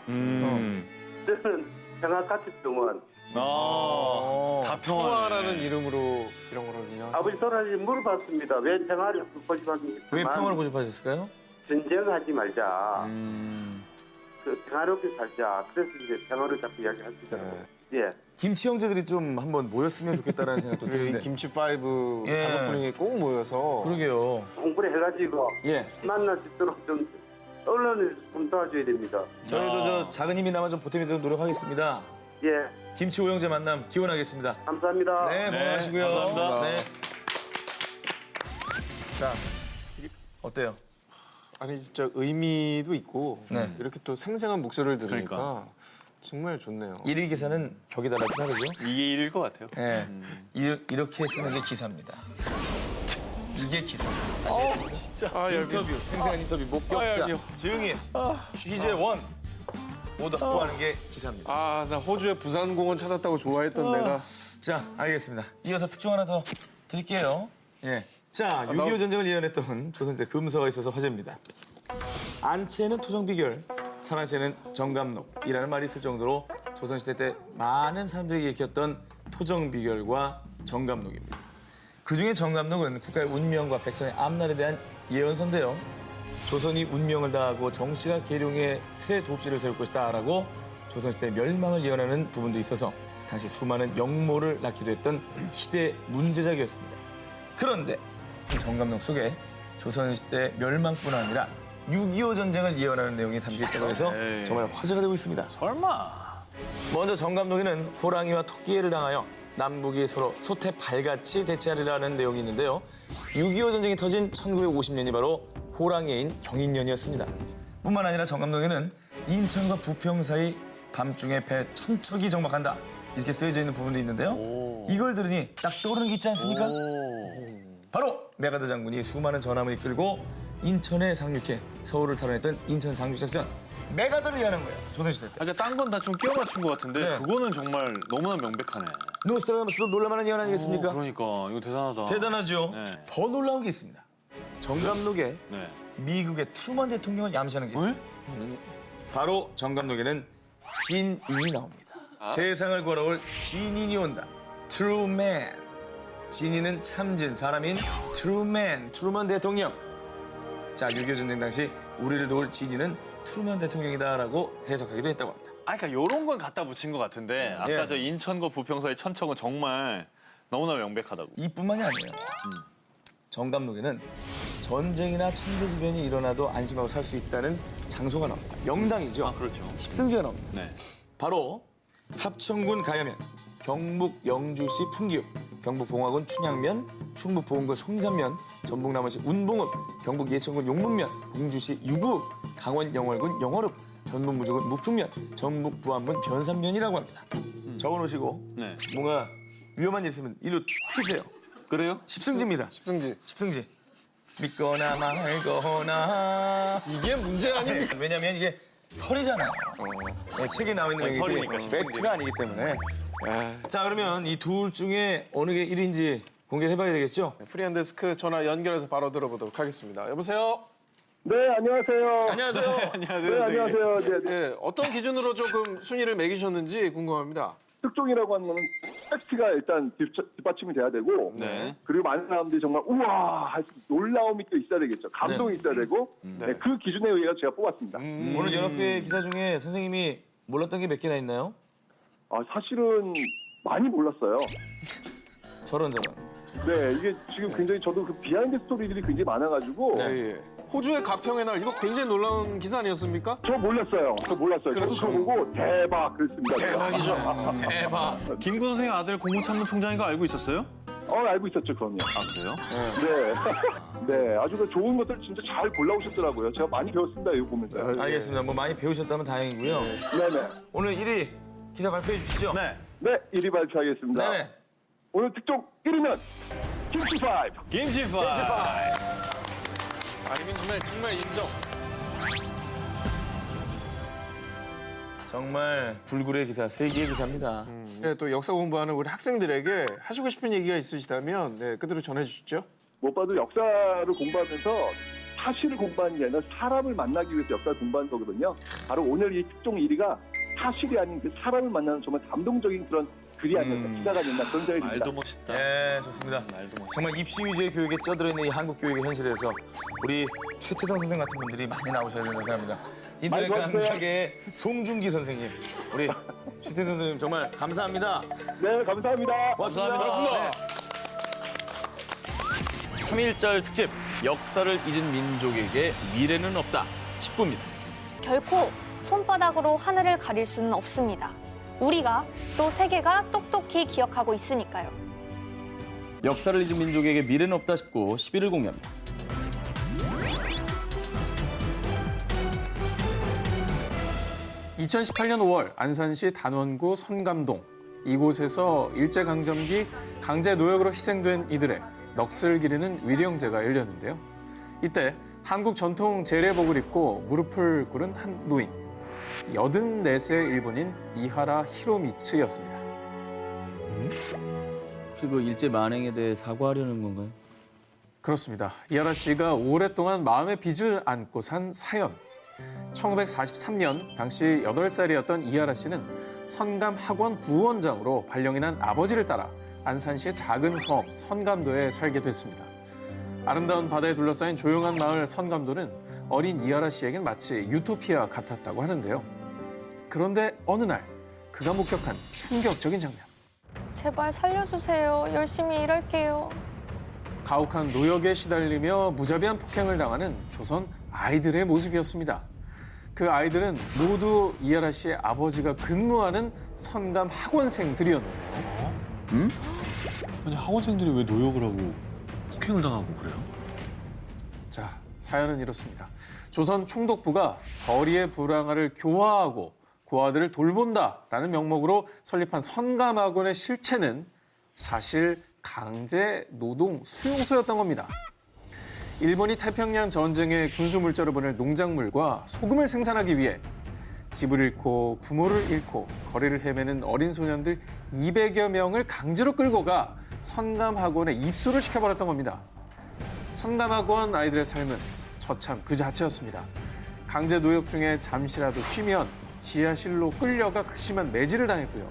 S10: 저는 평화가치병원.
S3: 다 평화네.
S1: 평화라는 이름으로 이런 거거든요.
S10: 아버지 돌아가시고 물어봤습니다. 왜 평화를 고집하는지.
S2: 왜 평화를 고집하셨을까요?
S10: 전쟁하지 말자. 그 평화롭게 살자. 그래서 이제 평화를 자꾸 이야기하시더라고요. 예.
S2: 김치 형제들이 좀 한번 모였으면 좋겠다라는 생각도
S1: 우리
S2: 드는데.
S1: 김치 파이브
S2: 예.
S1: 5분이 꼭 모여서
S2: 그러게요.
S10: 공부를 해가지고
S2: 예.
S10: 만날 수 있도록 좀 언론을 좀 도와줘야 됩니다.
S2: 저희도 저 작은 힘이나마 좀 보탬이 되도록 노력하겠습니다.
S10: 예.
S2: 김치 오형제 만남 기원하겠습니다.
S10: 감사합니다.
S2: 네, 건강하시고요.
S3: 감사합니다.
S2: 네. 자, 어때요?
S1: 아니 진짜 의미도 있고
S2: 네.
S1: 이렇게 또 생생한 목소리를 들으니까
S3: 그러니까.
S1: 정말 좋네요.
S2: 1위 기사는 벽에 달아도 다르죠?
S3: 이게 일일 것 같아요.
S2: 네. 이렇게 쓰는 게 기사입니다. 이게 기사입니다.
S1: 아,
S2: 인터뷰, 생생한 인터뷰, 목격자,
S1: 여기요.
S2: 증인, 취재원 모두 확보하는 게 기사입니다.
S1: 아, 나 호주에 부산공원 찾았다고 좋아했던 내가.
S2: 자, 알겠습니다. 이어서 특종 하나 더 드릴게요. 예. 자, 6.25 전쟁을 예언했던 조선시대 금서가 있어서 화제입니다. 안채는 토정비결, 상한채는 정감록이라는 말이 있을 정도로 조선시대 때 많은 사람들이 일으켰던 토정비결과 정감록입니다. 그중에 정감록은 국가의 운명과 백성의 앞날에 대한 예언서인데요. 조선이 운명을 다하고 정씨가 계룡의 새 도읍지를 세울 것이다라고 조선시대의 멸망을 예언하는 부분도 있어서 당시 수많은 영모를 낳기도 했던 희대 문제작이었습니다. 그런데 이 정감록 속에 조선시대 멸망뿐 아니라 6.25 전쟁을 예언하는 내용이 담겨있다고 해서
S3: 에이.
S2: 정말 화제가 되고 있습니다.
S3: 설마.
S2: 먼저 정감록에는 호랑이와 토끼해를 당하여 남북이 서로 소태 발같이 대치하리라는 내용이 있는데요. 6.25 전쟁이 터진 1950년이 바로 호랑이인 경인년이었습니다. 뿐만 아니라 정감록에는 인천과 부평 사이 밤중에 배 천척이 정박한다. 이렇게 쓰여져 있는 부분도 있는데요. 이걸 들으니 딱 떠오르는 게 있지 않습니까? 바로 메가더 장군이 수많은 전함을 이끌고 인천에 상륙해 서울을 탈환했던 인천 상륙작전. 메가더를 얘기하는 거예요. 조선시대 때.
S3: 그러니까 딴 건 다 좀 끼워 맞춘 것 같은데
S2: 네.
S3: 그거는 정말 너무나 명백하네.
S2: 노스트라다무스도 놀랄만한 예언 아니겠습니까?
S3: 그러니까 이거 대단하다.
S2: 대단하죠.
S3: 네.
S2: 더 놀라운 게 있습니다. 정감록에
S3: 네.
S2: 미국의 트루먼 대통령을 암시하는 게 있어요. 바로 정감록에는 진인이 나옵니다. 세상을 걸어올 진인이 온다. 트루맨. 진인은 참진, 사람인 트루맨, 트루먼 대통령. 자, 6.25 전쟁 당시 우리를 도울 진인은 트루먼 대통령이다라고 해석하기도 했다고 합니다.
S3: 아, 그러니까 이런 건 갖다 붙인 것 같은데 아까
S2: 예.
S3: 저 인천과 부평 사이 천척은 정말 너무나 명백하다고.
S2: 이뿐만이 아니에요. 정감록에는 전쟁이나 천재지변이 일어나도 안심하고 살 수 있다는 장소가 나옵니다. 명당이죠.
S3: 아, 그렇죠.
S2: 십승지가 나옵니다.
S3: 네.
S2: 바로 합천군 가야면, 경북 영주시 풍기읍, 경북 봉화군 춘향면, 충북 보은군 송산면, 전북 남원시 운봉읍, 경북 예천군 용북면, 공주시 유구읍, 강원 영월군 영월읍, 전북 무주군 무풍면, 전북 부안군 변산면이라고 합니다. 적어놓으시고
S3: 네.
S2: 뭔가 위험한 일 있으면 일로 튀세요.
S3: 그래요?
S2: 십승지입니다.
S1: 십승지.
S2: 십승지. 믿거나 말거나.
S1: 이게 문제 아닙니까?
S2: 왜냐면 이게 설이잖아요. 네, 책에 나와 있는 얘기들이
S3: 설이니까,
S2: 팩트가 아니기 때문에. 자, 그러면 이 둘 중에 어느 게 1위인지 공개를 해봐야 되겠죠?
S1: 프리한데스크 전화 연결해서 바로 들어보도록 하겠습니다. 여보세요?
S10: 네, 안녕하세요.
S2: 안녕하세요.
S3: 안녕하세요.
S10: 네, 안녕하세요. 네, 네.
S1: 예, 어떤 기준으로 조금 순위를 매기셨는지 궁금합니다.
S10: 특종이라고 하는 거는 팩트가 일단 뒷받침이 돼야 되고
S3: 네.
S10: 그리고 많은 사람들이 정말 우와 할 수, 놀라움이 또 있어야 되겠죠. 감동이 있어야 되고 네, 그 기준에 의해서 제가 뽑았습니다.
S2: 오늘 연합회 기사 중에 선생님이 몰랐던 게 몇 개나 있나요?
S10: 아, 사실은 많이 몰랐어요.
S2: 저런.
S10: 네, 이게 지금 굉장히 저도 그 비하인드 스토리들이 굉장히 많아가지고
S1: 예, 예. 호주의 가평의 날 이거 굉장히 놀라운 기사 아니었습니까?
S10: 저 몰랐어요.
S1: 그렇죠.
S10: 저도 그거 보고 대박 그랬습니다.
S1: 대박이죠.
S2: 대박.
S3: 김구 선생님 아들 공무참모총장인 거 알고 있었어요?
S10: 알고 있었죠, 그럼요.
S3: 아, 그래요?
S10: 네. 네, 아주 그 좋은 것들 진짜 잘 골라오셨더라고요. 제가 많이 배웠습니다, 이거 보면서.
S2: 알겠습니다. 뭐 많이 배우셨다면 다행이고요.
S10: 네네.
S2: 오늘 1위 기사 발표해 주시죠.
S3: 네.
S10: 네, 1위 발표하겠습니다.
S2: 네네.
S10: 오늘 특종 1위는 김치5.
S3: 김치파.
S1: 아니면 정말 인정.
S2: 정말 불굴의 기사, 세기의 기사입니다.
S1: 네, 또 역사 공부하는 우리 학생들에게 하시고 싶은 얘기가 있으시다면 네, 그대로 전해주시죠.
S10: 못 봐도 역사를 공부하면서 사실을 공부하는 게 아니라 사람을 만나기 위해서 역사를 공부하는 거거든요. 바로 오늘 이 특종 1위가 사실이 아닌 그 사람을 만나는 정말 감동적인 그런 글이 아니었나, 기사가 아니었나 그런 생각이 듭니다.
S3: 말도 멋있다.
S2: 네, 좋습니다. 정말 입시 위주의 교육에 쩌들어있는 이 한국 교육의 현실에서 우리 최태성 선생 같은 분들이 많이 나오셔야 된다고 생각합니다. 인터넷
S10: 많이
S2: 강사계의 송중기 선생님, 우리 최태성 선생님 정말 감사합니다.
S10: 네, 감사합니다.
S2: 고맙습니다.
S1: 고맙습니다.
S3: 3.1절 특집 역사를 잊은 민족에게 미래는 없다 10부입니다.
S11: 결코 손바닥으로 하늘을 가릴 수는 없습니다. 우리가 또 세계가 똑똑히 기억하고 있으니까요.
S2: 역사를 잊은 민족에게 미래는 없다 싶고 11일 공개합니다.
S1: 2018년 5월 안산시 단원구 선감동 이곳에서 일제강점기 강제 노역으로 희생된 이들의 넋을 기리는 위령제가 열렸는데요. 이때 한국 전통 제례복을 입고 무릎을 꿇은 한 노인 84세 일본인 이하라 히로미츠였습니다.
S2: 혹시 그 일제 만행에 대해 사과하려는 건가요?
S1: 그렇습니다. 이하라 씨가 오랫동안 마음의 빚을 안고 산 사연. 1943년 당시 8살이었던 이하라 씨는 선감학원 부원장으로 발령이 난 아버지를 따라 안산시의 작은 섬 선감도에 살게 됐습니다. 아름다운 바다에 둘러싸인 조용한 마을 선감도는 어린 이하라 씨에겐 마치 유토피아 같았다고 하는데요. 그런데 어느 날 그가 목격한 충격적인 장면.
S11: 제발 살려주세요. 열심히 일할게요.
S1: 가혹한 노역에 시달리며 무자비한 폭행을 당하는 조선 아이들의 모습이었습니다. 그 아이들은 모두 이하라 씨의 아버지가 근무하는 선감 학원생들이었는데요.
S3: 아니 학원생들이 왜 노역을 하고 폭행을 당하고 그래요?
S1: 자, 사연은 이렇습니다. 조선 총독부가 거리의 불황아를 교화하고 고아들을 돌본다라는 명목으로 설립한 선감학원의 실체는 사실 강제 노동 수용소였던 겁니다. 일본이 태평양 전쟁에 군수 물자로 보낼 농작물과 소금을 생산하기 위해 집을 잃고 부모를 잃고 거리를 헤매는 어린 소년들 200여 명을 강제로 끌고 가 선감학원에 입소를 시켜버렸던 겁니다. 선감학원 아이들의 삶은 처참 그 자체였습니다. 강제 노역 중에 잠시라도 쉬면 지하실로 끌려가 극심한 매질을 당했고요.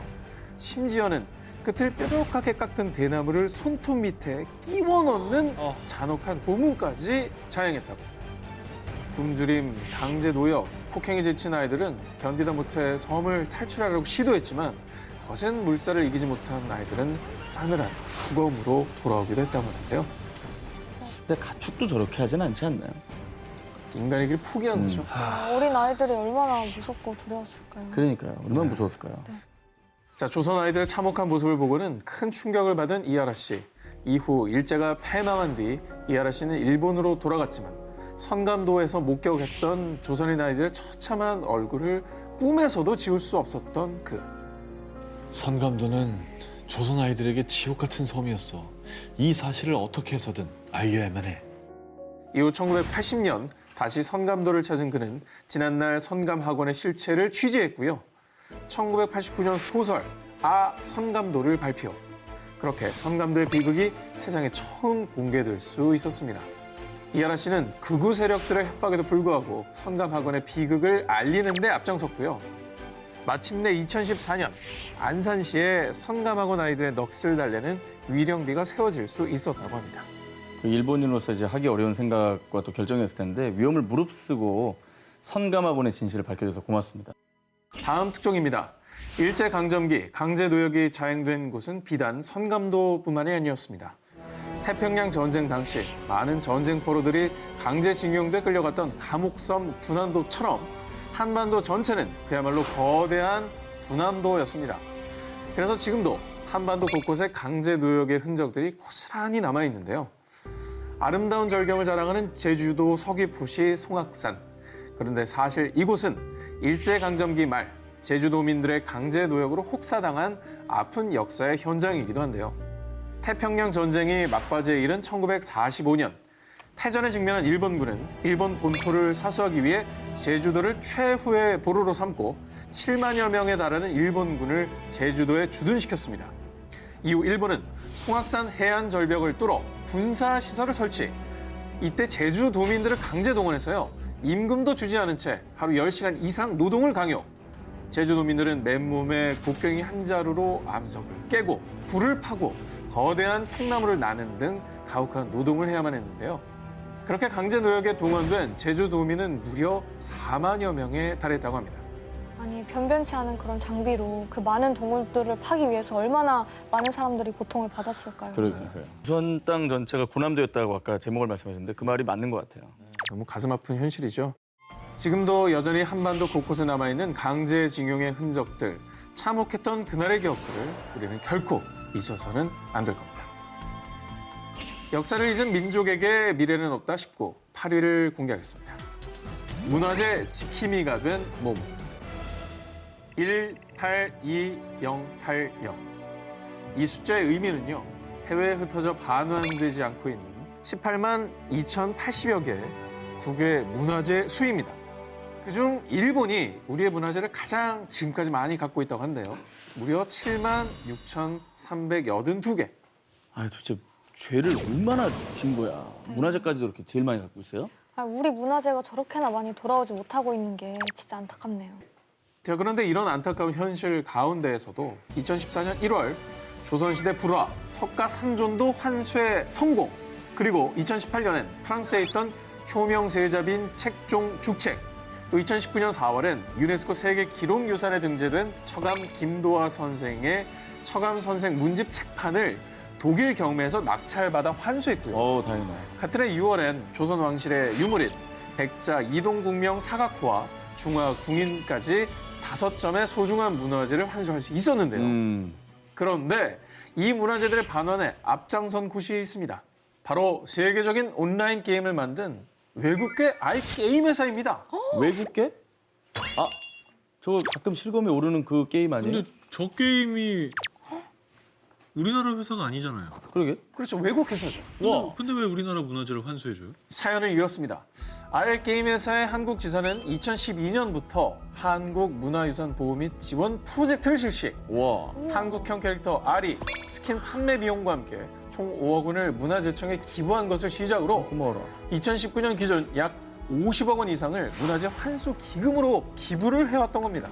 S1: 심지어는 끝을 뾰족하게 깎은 대나무를 손톱 밑에 끼워 넣는 잔혹한 고문까지 자행했다고. 굶주림, 강제 노역, 폭행에 지친 아이들은 견디다 못해 섬을 탈출하려고 시도했지만 거센 물살을 이기지 못한 아이들은 싸늘한 죽음으로 돌아오기도 했다고 하는데요.
S2: 근데 가축도 저렇게 하진 않지 않나요?
S1: 인간의 길 포기한 거죠.
S11: 어린 아이들이 얼마나 무섭고 두려웠을까요?
S2: 그러니까요. 얼마나 무서웠을까요?
S1: 자, 조선 아이들의 참혹한 모습을 보고는 큰 충격을 받은 이하라 씨. 이후 일제가 패망한 뒤 이하라 씨는 일본으로 돌아갔지만 선감도에서 목격했던 조선인 아이들의 처참한 얼굴을 꿈에서도 지울 수 없었던 그.
S3: 선감도는 조선 아이들에게 지옥 같은 섬이었어. 이 사실을 어떻게 해서든 알려야만 해.
S1: 이후 1980년 다시 선감도를 찾은 그는 지난날 선감학원의 실체를 취재했고요. 1989년 소설 아 선감도를 발표. 그렇게 선감도의 비극이 세상에 처음 공개될 수 있었습니다. 이하라 씨는 극우 세력들의 협박에도 불구하고 선감학원의 비극을 알리는 데 앞장섰고요. 마침내 2014년 안산시에 선감학원 아이들의 넋을 달래는 위령비가 세워질 수 있었다고 합니다.
S2: 일본인으로서 이제 하기 어려운 생각과 또 결정이었을 텐데 위험을 무릅쓰고 선감학원의 진실을 밝혀줘서 고맙습니다.
S1: 다음 특종입니다. 일제강점기 강제 노역이 자행된 곳은 비단 선감도뿐만이 아니었습니다. 태평양 전쟁 당시 많은 전쟁포로들이 강제징용돼 끌려갔던 감옥섬 군함도처럼 한반도 전체는 그야말로 거대한 군함도였습니다. 그래서 지금도 한반도 곳곳에 강제 노역의 흔적들이 고스란히 남아있는데요. 아름다운 절경을 자랑하는 제주도 서귀포시 송악산. 그런데 사실 이곳은 일제강점기 말 제주도민들의 강제 노역으로 혹사당한 아픈 역사의 현장이기도 한데요. 태평양 전쟁이 막바지에 이른 1945년 패전에 직면한 일본군은 일본 본토를 사수하기 위해 제주도를 최후의 보루로 삼고 7만여 명에 달하는 일본군을 제주도에 주둔시켰습니다. 이후 일본은 송악산 해안 절벽을 뚫어 군사시설을 설치. 이때 제주도민들을 강제 동원해서요. 임금도 주지 않은 채 하루 10시간 이상 노동을 강요. 제주도민들은 맨몸에 곡괭이 한 자루로 암석을 깨고 굴을 파고 거대한 통나무를 나는 등 가혹한 노동을 해야만 했는데요. 그렇게 강제 노역에 동원된 제주도민은 무려 4만여 명에 달했다고 합니다.
S11: 아니 변변치 않은 그런 장비로 그 많은 동물들을 파기 위해서 얼마나 많은 사람들이 고통을 받았을까요?
S2: 그러니까요. 조선 땅 전체가 군함도였다고 아까 제목을 말씀하셨는데 그 말이 맞는 것 같아요.
S1: 너무 가슴 아픈 현실이죠. 지금도 여전히 한반도 곳곳에 남아있는 강제징용의 흔적들, 참혹했던 그날의 기억들을 우리는 결코 잊어서는 안 될 겁니다. 역사를 잊은 민족에게 미래는 없다 싶고 8위를 공개하겠습니다. 문화재 지킴이가 된 몸. 182080. 이 숫자의 의미는요, 해외에 흩어져 반환되지 않고 있는 18만 2080여 개의 두 개의 문화재 수입니다. 그중 일본이 우리의 문화재를 가장 지금까지 많이 갖고 있다고 하는데요. 무려 7만 6,382개.
S2: 아, 도대체 죄를 얼마나 진 거야. 문화재까지도 이렇게 제일 많이 갖고 있어요?
S11: 아, 우리 문화재가 저렇게나 많이 돌아오지 못하고 있는 게 진짜 안타깝네요.
S1: 자, 그런데 이런 안타까운 현실 가운데에서도 2014년 1월 조선시대 불화, 석가산존도 환수의 성공, 그리고 2018년엔 프랑스에 있던 효명세자빈 책종 죽책, 또 2019년 4월엔 유네스코 세계 기록유산에 등재된 처감 김도하 선생의 처감 선생 문집 책판을 독일 경매에서 낙찰받아 환수했고요.
S2: 다행이네.
S1: 같은 해 6월엔 조선 왕실의 유물인 백자 이동국명 사각호와 중화 궁인까지 5점의 소중한 문화재를 환수할 수 있었는데요. 그런데 이 문화재들의 반환에 앞장선 곳이 있습니다. 바로 세계적인 온라인 게임을 만든 외국계 게임 회사입니다.
S2: 외국계? 아, 저거 가끔 실검에 오르는 그 게임 아니에요?
S3: 근데 저 게임이 우리나라 회사가 아니잖아요.
S2: 그러게.
S1: 그렇죠, 외국 회사죠.
S3: 근데 왜 우리나라 문화재를 환수해줘요?
S1: 사연은 이렇습니다. 게임 회사의 한국 지사는 2012년부터 한국문화유산보호 및 지원 프로젝트를 실시.
S2: 와.
S1: 한국형 캐릭터 아리 스킨 판매 비용과 함께 총 5억 원을 문화재청에 기부한 것을 시작으로
S2: 고마워라.
S1: 2019년 기준 약 50억 원 이상을 문화재 환수 기금으로 기부를 해왔던 겁니다.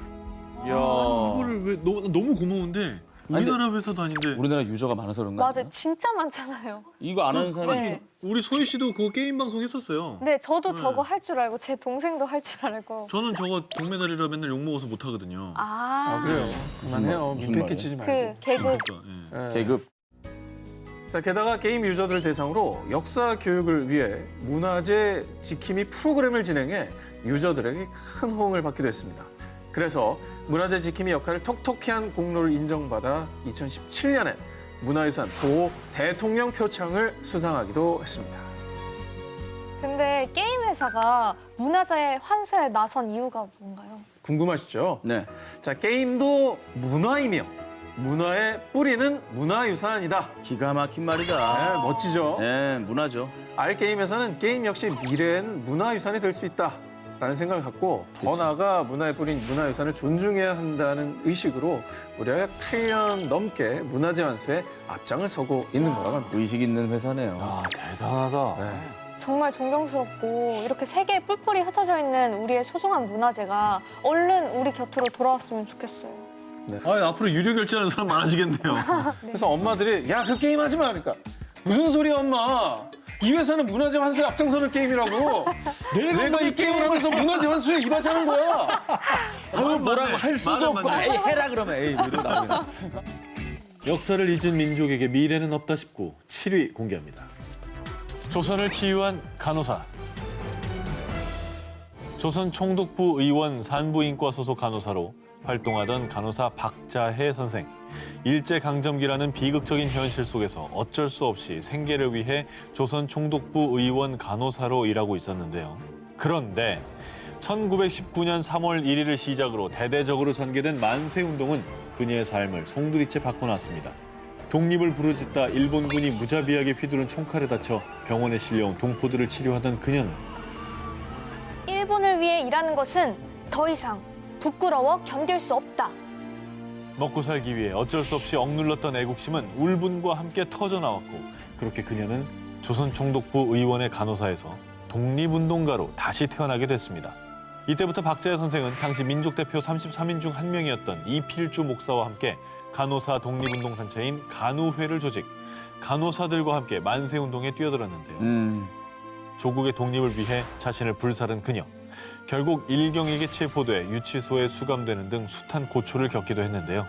S2: 이야.
S3: 이거를 왜 너무 고마운데 우리나라 회사도 아닌데
S2: 우리나라 유저가 많아서 그런가?
S11: 맞아요. 진짜 많잖아요.
S2: 이거 안 하는 사람이
S11: 네.
S3: 우리 소희 씨도 그거 게임 방송 했었어요.
S11: 네, 저도 저거 할 줄 알고 제 동생도 할 줄 알고.
S3: 저는 저거 동메달이라 맨날 욕먹어서 못하거든요.
S1: 그래요. 그만해요.
S2: 무슨
S1: 민폐
S2: 말이에요?
S1: 끼치지 말고.
S11: 그 계급.
S3: 그러니까, 예.
S2: 계급.
S1: 자, 게다가 게임 유저들 대상으로 역사 교육을 위해 문화재 지킴이 프로그램을 진행해 유저들에게 큰 호응을 받기도 했습니다. 그래서 문화재 지킴이 역할을 톡톡히 한 공로를 인정받아 2017년에 문화유산 보호 대통령 표창을 수상하기도 했습니다.
S11: 근데 게임 회사가 문화재 환수에 나선 이유가 뭔가요?
S1: 궁금하시죠?
S2: 네.
S1: 자, 게임도 문화이며 문화의 뿌리는 문화유산이다.
S2: 기가 막힌 말이다.
S1: 네, 멋지죠?
S2: 네, 문화죠.
S1: 게임에서는 게임 역시 미래엔 문화유산이 될 수 있다. 라는 생각을 갖고 더 나아가 문화의 뿌린 문화유산을 존중해야 한다는 의식으로 무려 약 8년 넘게 문화재 환수에 앞장을 서고 있는 거라고 합니다.
S2: 의식 있는 회사네요.
S3: 아, 대단하다.
S1: 네.
S11: 정말 존경스럽고 이렇게 세계에 뿔뿔이 흩어져 있는 우리의 소중한 문화재가 얼른 우리 곁으로 돌아왔으면 좋겠어요.
S3: 앞으로 유료 결제하는 사람 많아지겠네요.
S1: 그래서 엄마들이 야, 그 게임 하지 마. 그러니까 무슨 소리야, 엄마. 이 회사는 문화재 환수에 앞장서는 게임이라고. 내가 이 게임을 하면서 문화재 환수에 입하자는 거야.
S2: 뭐라고 할 수도 없고 에이, 해라 그러면 에이 이러고 나오네.
S3: 역사를 잊은 민족에게 미래는 없다 싶고 7위 공개합니다. 조선을 치유한 간호사. 조선 총독부 의원 산부인과 소속 간호사로 활동하던 간호사 박자혜 선생. 일제강점기라는 비극적인 현실 속에서 어쩔 수 없이 생계를 위해 조선 총독부 의원 간호사로 일하고 있었는데요. 그런데 1919년 3월 1일을 시작으로 대대적으로 전개된 만세운동은 그녀의 삶을 송두리째 바꿔놨습니다. 독립을 부르짖다 일본군이 무자비하게 휘두른 총칼에 다쳐 병원에 실려온 동포들을 치료하던 그녀는
S11: 일본을 위해 일하는 것은 더 이상 부끄러워 견딜 수 없다.
S3: 먹고 살기 위해 어쩔 수 없이 억눌렀던 애국심은 울분과 함께 터져나왔고 그렇게 그녀는 조선 총독부 의원의 간호사에서 독립운동가로 다시 태어나게 됐습니다. 이때부터 박자여 선생은 당시 민족대표 33인 중 한 명이었던 이필주 목사와 함께 간호사 독립운동단체인 간우회를 조직, 간호사들과 함께 만세운동에 뛰어들었는데요. 조국의 독립을 위해 자신을 불사른 그녀. 결국 일경에게 체포돼 유치소에 수감되는 등 숱한 고초를 겪기도 했는데요.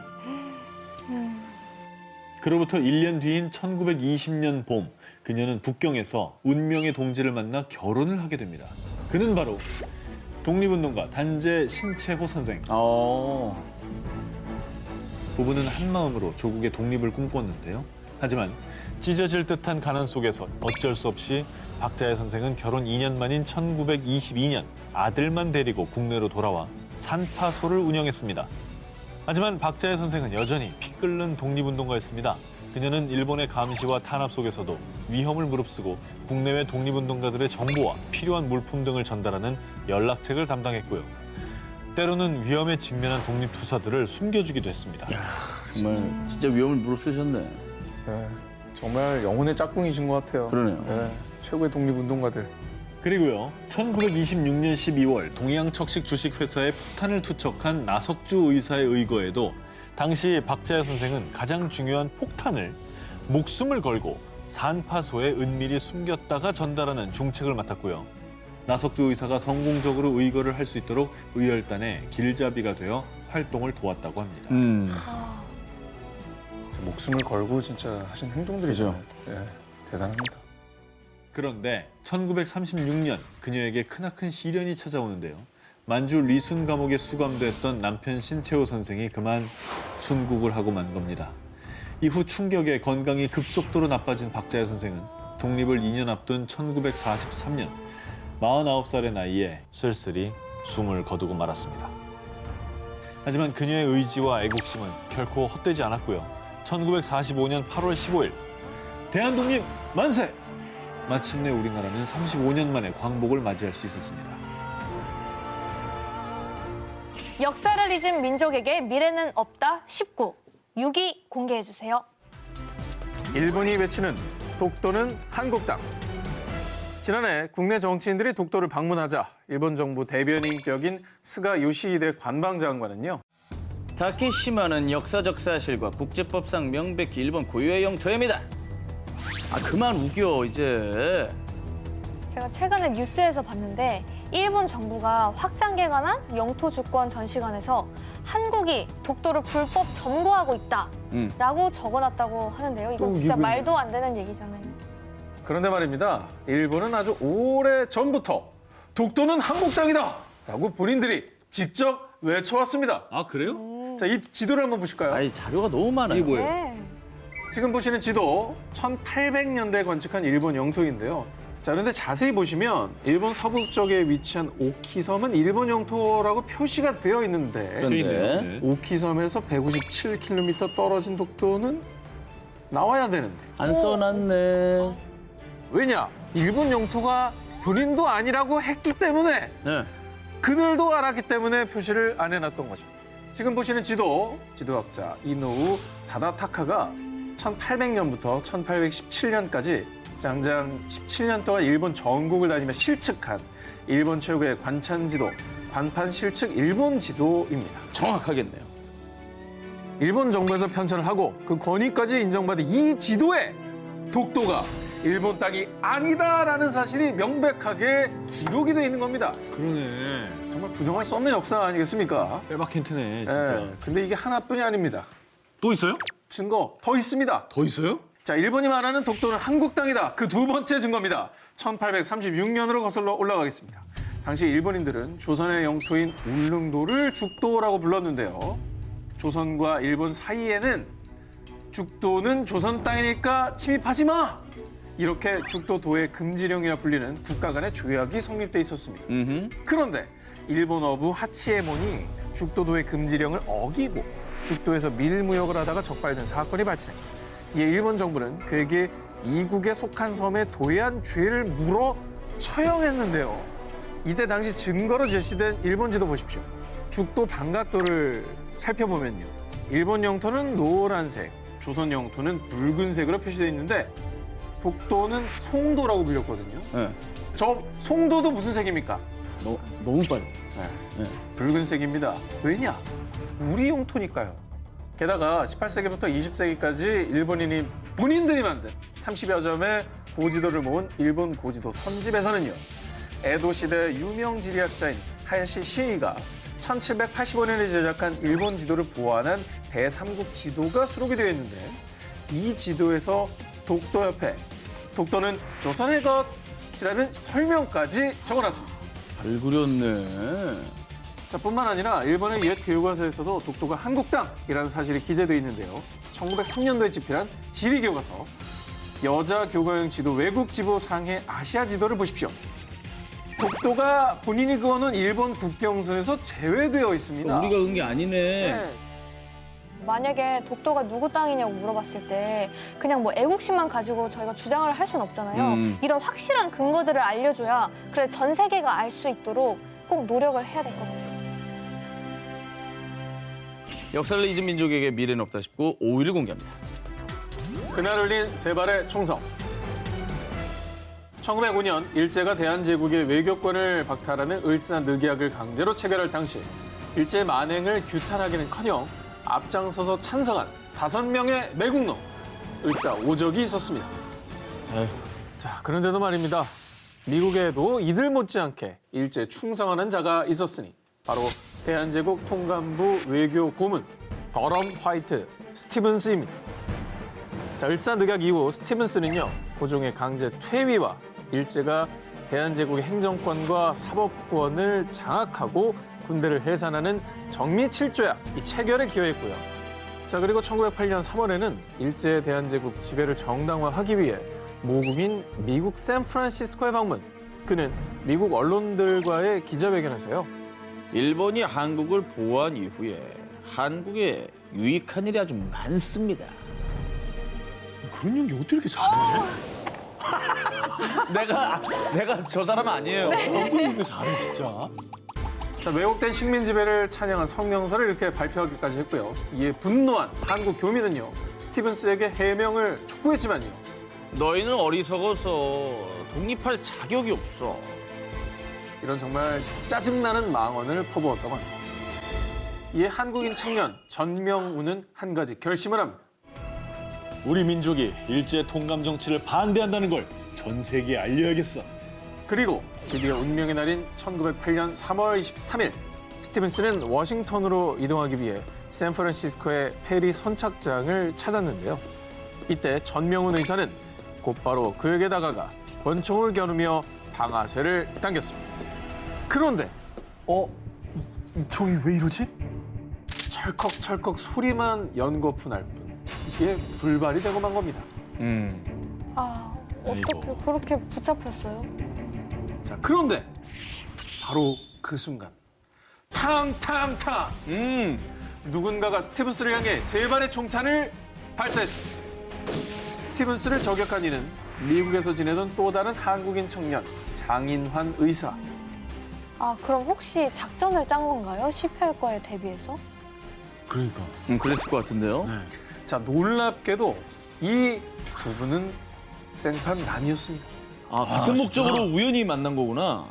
S3: 그로부터 1년 뒤인 1920년 봄, 그녀는 북경에서 운명의 동지를 만나 결혼을 하게 됩니다. 그는 바로 독립운동가 단재 신채호 선생. 부부는 한마음으로 조국의 독립을 꿈꿨는데요. 하지만 찢어질 듯한 가난 속에서 어쩔 수 없이 박자여 선생은 결혼 2년 만인 1922년 아들만 데리고 국내로 돌아와 산파소를 운영했습니다. 하지만 박자여 선생은 여전히 피 끓는 독립운동가였습니다. 그녀는 일본의 감시와 탄압 속에서도 위험을 무릅쓰고 국내외 독립운동가들의 정보와 필요한 물품 등을 전달하는 연락책을 담당했고요. 때로는 위험에 직면한 독립투사들을 숨겨주기도 했습니다.
S2: 정말 진짜 위험을 무릅쓰셨네.
S1: 네, 정말 영혼의 짝꿍이신 것 같아요.
S2: 그러네요.
S1: 네, 최고의 독립운동가들.
S3: 그리고요, 1926년 12월 동양척식 주식회사에 폭탄을 투척한 나석주 의사의 의거에도 당시 박자여 선생은 가장 중요한 폭탄을 목숨을 걸고 산파소에 은밀히 숨겼다가 전달하는 중책을 맡았고요. 나석주 의사가 성공적으로 의거를 할 수 있도록 의열단의 길잡이가 되어 활동을 도왔다고 합니다.
S1: 목숨을 걸고 진짜 하신 행동들이죠. 네, 대단합니다.
S3: 그런데 1936년 그녀에게 크나큰 시련이 찾아오는데요. 만주 리순 감옥에 수감됐던 남편 신채호 선생이 그만 순국을 하고 만 겁니다. 이후 충격에 건강이 급속도로 나빠진 박자여 선생은 독립을 2년 앞둔 1943년 49살의 나이에 쓸쓸히 숨을 거두고 말았습니다. 하지만 그녀의 의지와 애국심은 결코 헛되지 않았고요. 1945년 8월 15일 대한독립 만세! 마침내 우리나라는 35년 만에 광복을 맞이할 수 있었습니다.
S11: 역사를 잊은 민족에게 미래는 없다 19. 6위 공개해주세요.
S1: 일본이 외치는 독도는 한국당. 지난해 국내 정치인들이 독도를 방문하자 일본 정부 대변인 격인 스가 요시히데 관방장관은요.
S2: 다케시마는 역사적 사실과 국제법상 명백히 일본 고유의 영토입니다. 그만 우겨 이제.
S11: 제가 최근에 뉴스에서 봤는데 일본 정부가 확장 개관한 영토 주권 전시관에서 한국이 독도를 불법 점거하고 있다라고 적어놨다고 하는데요. 이건 진짜 말도 안 되는 얘기잖아요.
S1: 그런데 말입니다. 일본은 아주 오래 전부터 독도는 한국 땅이다 라고 본인들이 직접 외쳐왔습니다.
S3: 아, 그래요?
S1: 자, 이 지도를 한번 보실까요?
S2: 자료가 너무 많아요.
S3: 이게 뭐예요?
S11: 네.
S1: 지금 보시는 지도 1800년대에 건축한 일본 영토인데요. 자, 그런데 자세히 보시면 일본 서북쪽에 위치한 오키섬은 일본 영토라고 표시가 되어 있는데
S2: 그런데
S1: 오키섬에서 157km 떨어진 독도는 나와야 되는데
S2: 안 써놨네.
S1: 왜냐? 일본 영토가 본인도 아니라고 했기 때문에
S2: 네.
S1: 그들도 알았기 때문에 표시를 안 해놨던 거죠. 지금 보시는 지도학자 이노우 다다타카가 1800년부터 1817년까지 장장 17년 동안 일본 전국을 다니며 실측한 일본 최고의 관찬지도, 관판 실측 일본 지도입니다.
S2: 정확하겠네요.
S1: 일본 정부에서 편찬을 하고 그 권위까지 인정받은 이 지도에 독도가 일본 땅이 아니다라는 사실이 명백하게 기록이 돼 있는 겁니다.
S3: 그러네.
S1: 정말 부정할 수 없는 역사 아니겠습니까?
S3: 빼박 힌트네, 진짜.
S1: 예, 근데 이게 하나뿐이 아닙니다.
S3: 또 있어요?
S1: 증거 더 있습니다.
S3: 더 있어요?
S1: 자, 일본이 말하는 독도는 한국 땅이다. 그 두 번째 증거입니다. 1836년으로 거슬러 올라가겠습니다. 당시 일본인들은 조선의 영토인 울릉도를 죽도라고 불렀는데요. 조선과 일본 사이에는 죽도는 조선 땅이니까 침입하지 마! 이렇게 죽도 도의 금지령이라 불리는 국가 간의 조약이 성립돼 있었습니다. 그런데 일본 어부 하치에몬이 죽도도의 금지령을 어기고 죽도에서 밀무역을 하다가 적발된 사건이 발생. 이에 일본 정부는 그에게 이국에 속한 섬에 도의한 죄를 물어 처형했는데요. 이때 당시 증거로 제시된 일본 지도 보십시오. 죽도 반각도를 살펴보면요. 일본 영토는 노란색, 조선 영토는 붉은색으로 표시되어 있는데 독도는 송도라고 불렸거든요.
S2: 네.
S1: 저 송도도 무슨 색입니까?
S2: 너무 빨리.
S1: 붉은색입니다. 왜냐? 우리 용토니까요. 게다가 18세기부터 20세기까지 일본인이 본인들이 만든 30여 점의 고지도를 모은 일본 고지도 선집에서는요. 에도 시대 유명 지리학자인 하야시 시이가 1785년에 제작한 일본 지도를 보완한 대삼국 지도가 수록이 되어 있는데 이 지도에서 독도 옆에 독도는 조선의 것이라는 설명까지 적어놨습니다.
S2: 잘 그렸네.
S1: 자, 뿐만 아니라 일본의 옛 교과서에서도 독도가 한국 땅이라는 사실이 기재되어 있는데요. 1903년도에 집필한 지리교과서 여자 교과형 지도 외국 지도 상해 아시아 지도를 보십시오. 독도가 본인이 그어놓은 일본 국경선에서 제외되어 있습니다.
S2: 우리가 은 게 아니네.
S1: 네.
S11: 만약에 독도가 누구 땅이냐고 물어봤을 때 그냥 뭐 애국심만 가지고 저희가 주장을 할 수는 없잖아요. 이런 확실한 근거들을 알려줘야 그래 전 세계가 알 수 있도록 꼭 노력을 해야 될 것 같아요.
S2: 역사를 잊은 민족에게 미래는 없다 싶고 5위를 공개합니다.
S1: 그날 울린 세 발의 총성. 1905년 일제가 대한제국의 외교권을 박탈하는 을사늑약을 강제로 체결할 당시 일제 만행을 규탄하기는커녕 앞장서서 찬성한 5명의 매국노 을사오적이 있었습니다. 자, 그런데도 말입니다. 미국에도 이들 못지않게 일제에 충성하는 자가 있었으니 바로 대한제국 통감부 외교 고문 더럼 화이트 스티븐스입니다. 자, 을사늑약 이후 스티븐스는요, 고종의 강제 퇴위와 일제가 대한제국의 행정권과 사법권을 장악하고 군대를 해산하는 정미칠조약 이 체결에 기여했고요. 자, 그리고 1908년 3월에는 일제 대한제국 지배를 정당화하기 위해 모국인 미국 샌프란시스코에 방문. 그는 미국 언론들과의 기자회견에서요.
S2: 일본이 한국을 보호한 이후에 한국에 유익한 일이 아주 많습니다.
S1: 그런 연기 어떻게 이렇게 잘해?
S2: 내가 저 사람 아니에요.
S1: 너무 잘해 진짜. 자, 왜곡된 식민 지배를 찬양한 성명서를 이렇게 발표하기까지 했고요. 이에 분노한 한국 교민은요, 스티븐스에게 해명을 촉구했지만요.
S2: 너희는 어리석어서 독립할 자격이 없어.
S1: 이런 정말 짜증나는 망언을 퍼부었다고 합니다. 이에 한국인 청년 전명우는 한 가지 결심을 합니다.
S3: 우리 민족이 일제 통감 정치를 반대한다는 걸 전 세계에 알려야겠어.
S1: 그리고 드디어 운명의 날인 1908년 3월 23일 스티븐스는 워싱턴으로 이동하기 위해 샌프란시스코의 페리 선착장을 찾았는데요. 이때 전명훈 의사는 곧바로 그에게 다가가 권총을 겨누며 방아쇠를 당겼습니다. 그런데 이 총이 왜 이러지? 철컥철컥 소리만 연거푸 날 뿐. 이게 불발이 되고 만 겁니다.
S11: 아, 어떻게 그렇게 붙잡혔어요?
S1: 자, 그런데 바로 그 순간 탕탕탕! 누군가가 스티븐스를 향해 세 발의 총탄을 발사했습니다. 스티븐스를 저격한 이는 미국에서 지내던 또 다른 한국인 청년 장인환 의사.
S11: 아, 그럼 혹시 작전을 짠 건가요? 실패할 거에 대비해서?
S1: 그러니까.
S2: 그랬을 것 같은데요.
S1: 자, 놀랍게도 이 두 분은 생판남이었습니다.
S2: 같은 목적으로 우연히 만난 거구나.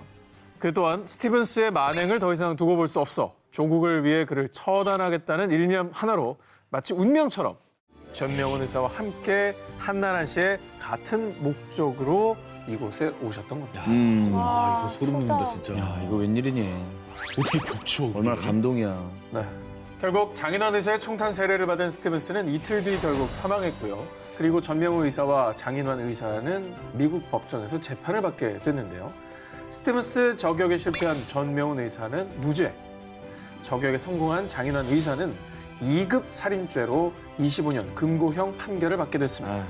S1: 그 또한 스티븐스의 만행을 더 이상 두고 볼 수 없어 조국을 위해 그를 처단하겠다는 일념 하나로 마치 운명처럼 전명훈 의사와 함께 한나란 씨의 같은 목적으로 이곳에 오셨던 겁니다.
S11: 와, 이거 소름 돋는다,
S2: 진짜. 야, 이거 웬일이니.
S3: 어떻게 겹쳐?
S2: 얼마나 감동이야.
S1: 네. 결국 장인환 의사의 총탄 세례를 받은 스티븐스는 이틀 뒤 결국 사망했고요. 그리고 전명훈 의사와 장인환 의사는 미국 법정에서 재판을 받게 됐는데요. 스티븐스 저격에 실패한 전명훈 의사는 무죄, 저격에 성공한 장인환 의사는 2급 살인죄로 25년 금고형 판결을 받게 됐습니다.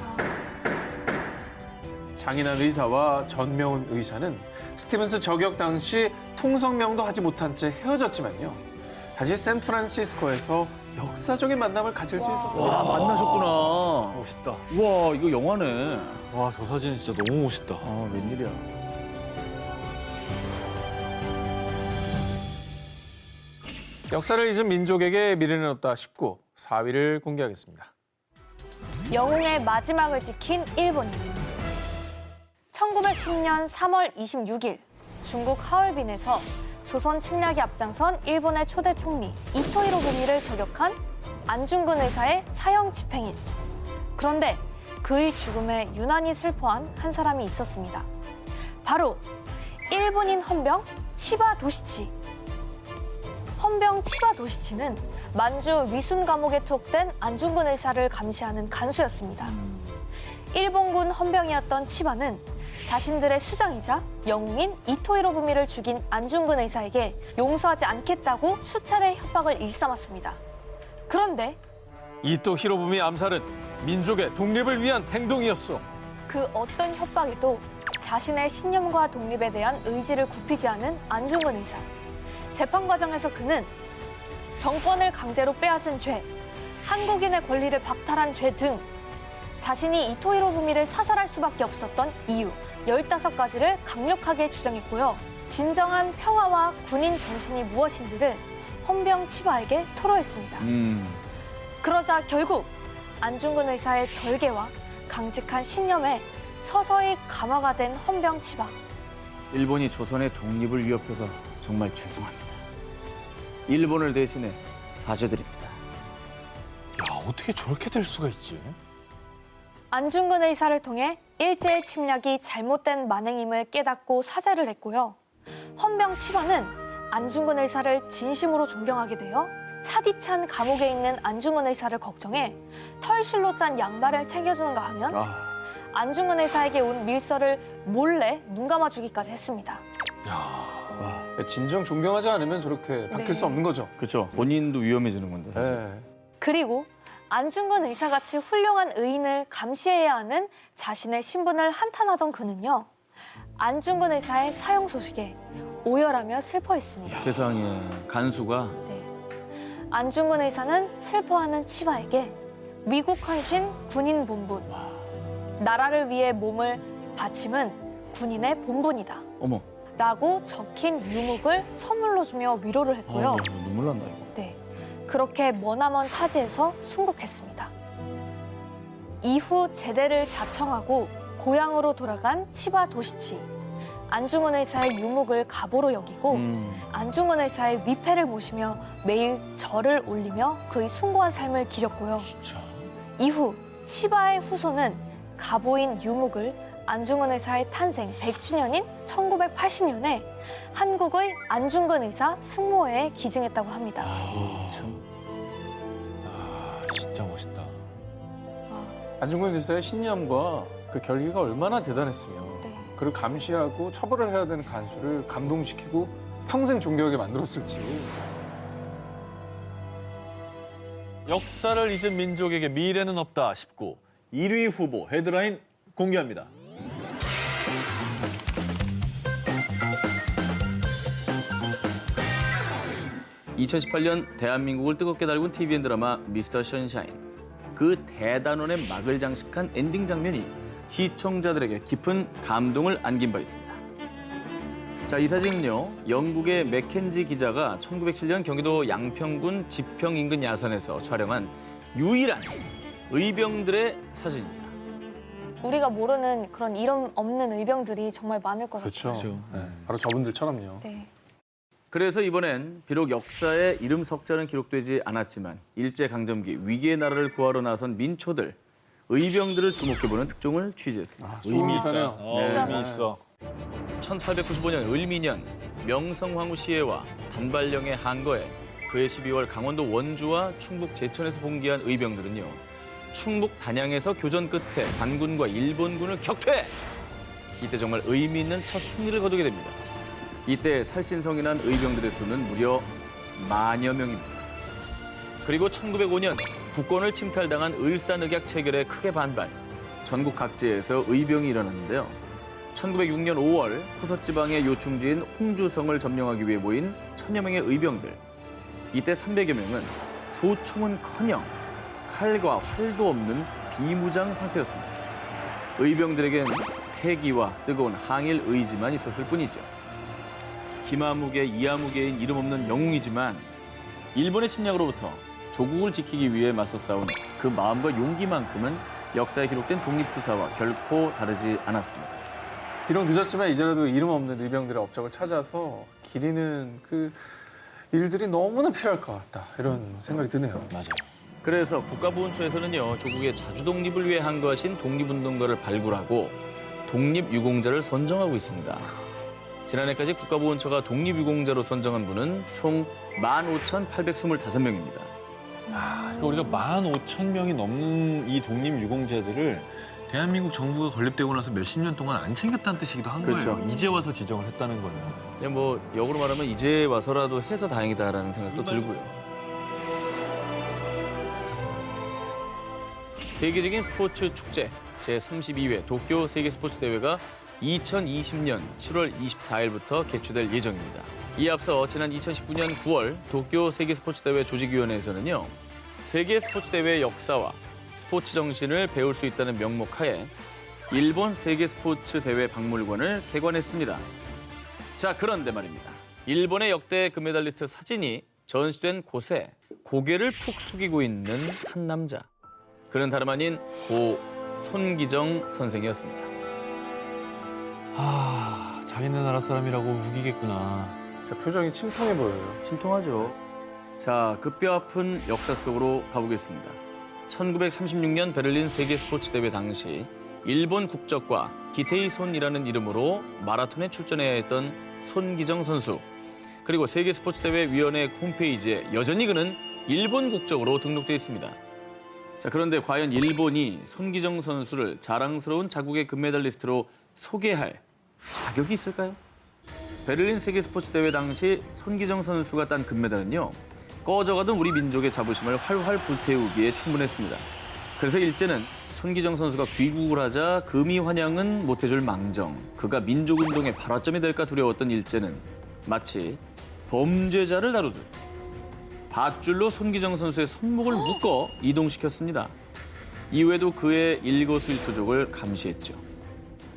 S1: 장인환 의사와 전명훈 의사는 스티븐스 저격 당시 통성명도 하지 못한 채 헤어졌지만요. 다시 샌프란시스코에서 역사적인 만남을 가질 수 있었습니다.
S2: 와, 만나셨구나.
S3: 멋있다.
S2: 우와, 이거 영화네.
S3: 와, 저 사진 진짜 너무 멋있다.
S2: 아, 웬일이야.
S1: 역사를 잊은 민족에게 미래는 없다 19, 4위를 공개하겠습니다.
S11: 영웅의 마지막을 지킨 일본인. 1910년 3월 26일 중국 하얼빈에서 조선 침략에 앞장선 일본의 초대 총리 이토 히로부미를 저격한 안중근 의사의 사형 집행인. 그런데 그의 죽음에 유난히 슬퍼한 한 사람이 있었습니다. 바로 일본인 헌병 치바 도시치. 헌병 치바 도시치는 만주 위순 감옥에 투옥된 안중근 의사를 감시하는 간수였습니다. 일본군 헌병이었던 치바는 자신들의 수장이자 영웅인 이토 히로부미를 죽인 안중근 의사에게 용서하지 않겠다고 수차례 협박을 일삼았습니다. 그런데
S1: 이토 히로부미 암살은 민족의 독립을 위한 행동이었어.
S11: 그 어떤 협박에도 자신의 신념과 독립에 대한 의지를 굽히지 않은 안중근 의사. 재판 과정에서 그는 정권을 강제로 빼앗은 죄, 한국인의 권리를 박탈한 죄 등 자신이 이토 히로부미를 사살할 수밖에 없었던 이유 15가지를 강력하게 주장했고요. 진정한 평화와 군인 정신이 무엇인지를 헌병 치바에게 토로했습니다. 그러자 결국 안중근 의사의 절개와 강직한 신념에 서서히 감화가 된 헌병 치바.
S2: 일본이 조선의 독립을 위협해서 정말 죄송합니다. 일본을 대신해 사죄드립니다.
S1: 야, 어떻게 저렇게 될 수가 있지?
S11: 안중근 의사를 통해 일제의 침략이 잘못된 만행임을 깨닫고 사죄를 했고요. 헌병 치바는 안중근 의사를 진심으로 존경하게 되어 차디찬 감옥에 있는 안중근 의사를 걱정해 털실로 짠 양발을 챙겨주는가 하면 안중근 의사에게 온 밀서를 몰래 눈감아 주기까지 했습니다.
S1: 진정 존경하지 않으면 저렇게 바뀔 수 없는 거죠.
S2: 그렇죠. 본인도 위험해지는 건데.
S1: 네.
S11: 그리고 안중근 의사같이 훌륭한 의인을 감시해야 하는 자신의 신분을 한탄하던 그는요. 안중근 의사의 사형 소식에 오열하며 슬퍼했습니다.
S2: 세상에 간수가
S11: 안중근 의사는 슬퍼하는 치바에게 위국 헌신 군인 본분, 나라를 위해 몸을 바침은 군인의 본분이다.
S2: 어머.
S11: 라고 적힌 유목을 선물로 주며 위로를 했고요.
S2: 눈물 난다 이거.
S11: 네, 그렇게 머나먼 타지에서 순국했습니다. 이후 제대를 자청하고 고향으로 돌아간 치바 도시치. 안중근 의사의 유목을 가보로 여기고 안중근 의사의 위패를 모시며 매일 절을 올리며 그의 숭고한 삶을 기렸고요. 이후 치바의 후손은 가보인 유목을 안중근 의사의 탄생 100주년인 1980년에 한국의 안중근 의사 승모회에 기증했다고 합니다.
S1: 진짜 멋있다. 안중근 의사의 신념과 그 결기가 얼마나 대단했으면 그를 감시하고 처벌을 해야 되는 간수를 감동시키고 평생 존경하게 만들었을지.
S3: 역사를 잊은 민족에게 미래는 없다 싶고 1위 후보 헤드라인 공개합니다.
S2: (2018년) 대한민국을 뜨겁게 달군 TVN 드라마 미스터 션샤인. 그 대단원의 막을 장식한 엔딩 장면이 시청자들에게 깊은 감동을 안긴 바 있습니다. 자, 이 사진은요, 영국의 맥켄지 기자가 1907년 경기도 양평군 지평 인근 야산에서 촬영한 유일한 의병들의 사진입니다.
S11: 우리가 모르는 그런 이름 없는 의병들이 정말 많을 것
S1: 그렇죠.
S11: 같아요.
S1: 네. 바로 저분들처럼요.
S11: 네.
S2: 그래서 이번엔 비록 역사에 이름 석자는 기록되지 않았지만 일제강점기 위기의 나라를 구하러 나선 민초들, 의병들을 주목해보는 특종을 취재했습니다.
S1: 의미 있어요.
S3: 의미 있어.
S2: 1895년 을미년 명성황후 시해와 단발령의 한거에 그해 12월 강원도 원주와 충북 제천에서 봉기한 의병들은요. 충북 단양에서 교전 끝에 반군과 일본군을 격퇴! 이때 정말 의미 있는 첫 승리를 거두게 됩니다. 이때 살신성인한 의병들의 수는 무려 만여 명입니다. 그리고 1905년 국권을 침탈당한 을사늑약 체결에 크게 반발, 전국 각지에서 의병이 일어났는데요. 1906년 5월 호서지방의 요충지인 홍주성을 점령하기 위해 모인 1000여 명의 의병들. 이때 300여 명은 소총은커녕 칼과 활도 없는 비무장 상태였습니다. 의병들에겐 패기와 뜨거운 항일 의지만 있었을 뿐이죠. 김아무개, 이아무개인 이름 없는 영웅이지만 일본의 침략으로부터 조국을 지키기 위해 맞서 싸운 그 마음과 용기만큼은 역사에 기록된 독립투사와 결코 다르지 않았습니다.
S1: 비록 늦었지만 이제라도 이름 없는 의병들의 업적을 찾아서 기리는 그 일들이 너무나 필요할 것 같다. 이런 생각이 드네요.
S3: 맞아요.
S12: 그래서 국가보훈처에서는요, 조국의 자주 독립을 위해 한거하신 독립운동가를 발굴하고 독립유공자를 선정하고 있습니다. 지난해까지 국가보훈처가 독립유공자로 선정한 분은 총 15,825명입니다.
S3: 그러니까 우리가 15,000명이 넘는 이 독립유공자들을 대한민국 정부가 건립되고 나서 몇십 년 동안 안 챙겼다는 뜻이기도 한 거예요.
S12: 그렇죠.
S3: 이제 와서 지정을 했다는 거예요.
S12: 그냥 뭐 역으로 말하면 이제 와서라도 해서 다행이다라는 생각도 들고요. 세계적인 스포츠 축제 제32회 도쿄 세계스포츠대회가 2020년 7월 24일부터 개최될 예정입니다. 이에 앞서 지난 2019년 9월 도쿄 세계스포츠대회 조직위원회에서는요, 세계스포츠대회의 역사와 스포츠 정신을 배울 수 있다는 명목 하에 일본 세계스포츠대회 박물관을 개관했습니다. 자, 그런데 말입니다. 일본의 역대 금메달리스트 사진이 전시된 곳에 고개를 푹 숙이고 있는 한 남자. 그는 다름 아닌 고 손기정 선생이었습니다.
S3: 자기네 나라 사람이라고 우기겠구나.
S1: 표정이 침통해 보여요.
S12: 침통하죠. 자, 그 뼈 아픈 역사 속으로 가보겠습니다. 1936년 베를린 세계스포츠대회 당시 일본 국적과 기테이손이라는 이름으로 마라톤에 출전해야 했던 손기정 선수. 그리고 세계스포츠대회위원회 홈페이지에 여전히 그는 일본 국적으로 등록돼 있습니다. 자, 그런데 과연 일본이 손기정 선수를 자랑스러운 자국의 금메달리스트로 소개할 자격이 있을까요? 베를린 세계스포츠대회 당시 손기정 선수가 딴 금메달은요, 꺼져가던 우리 민족의 자부심을 활활 불태우기에 충분했습니다. 그래서 일제는 손기정 선수가 귀국을 하자 금이 환영은 못해줄 망정, 그가 민족운동의 발화점이 될까 두려웠던 일제는 마치 범죄자를 다루듯 밧줄로 손기정 선수의 손목을 묶어 이동시켰습니다. 이후에도 그의 일거수일투족을 감시했죠.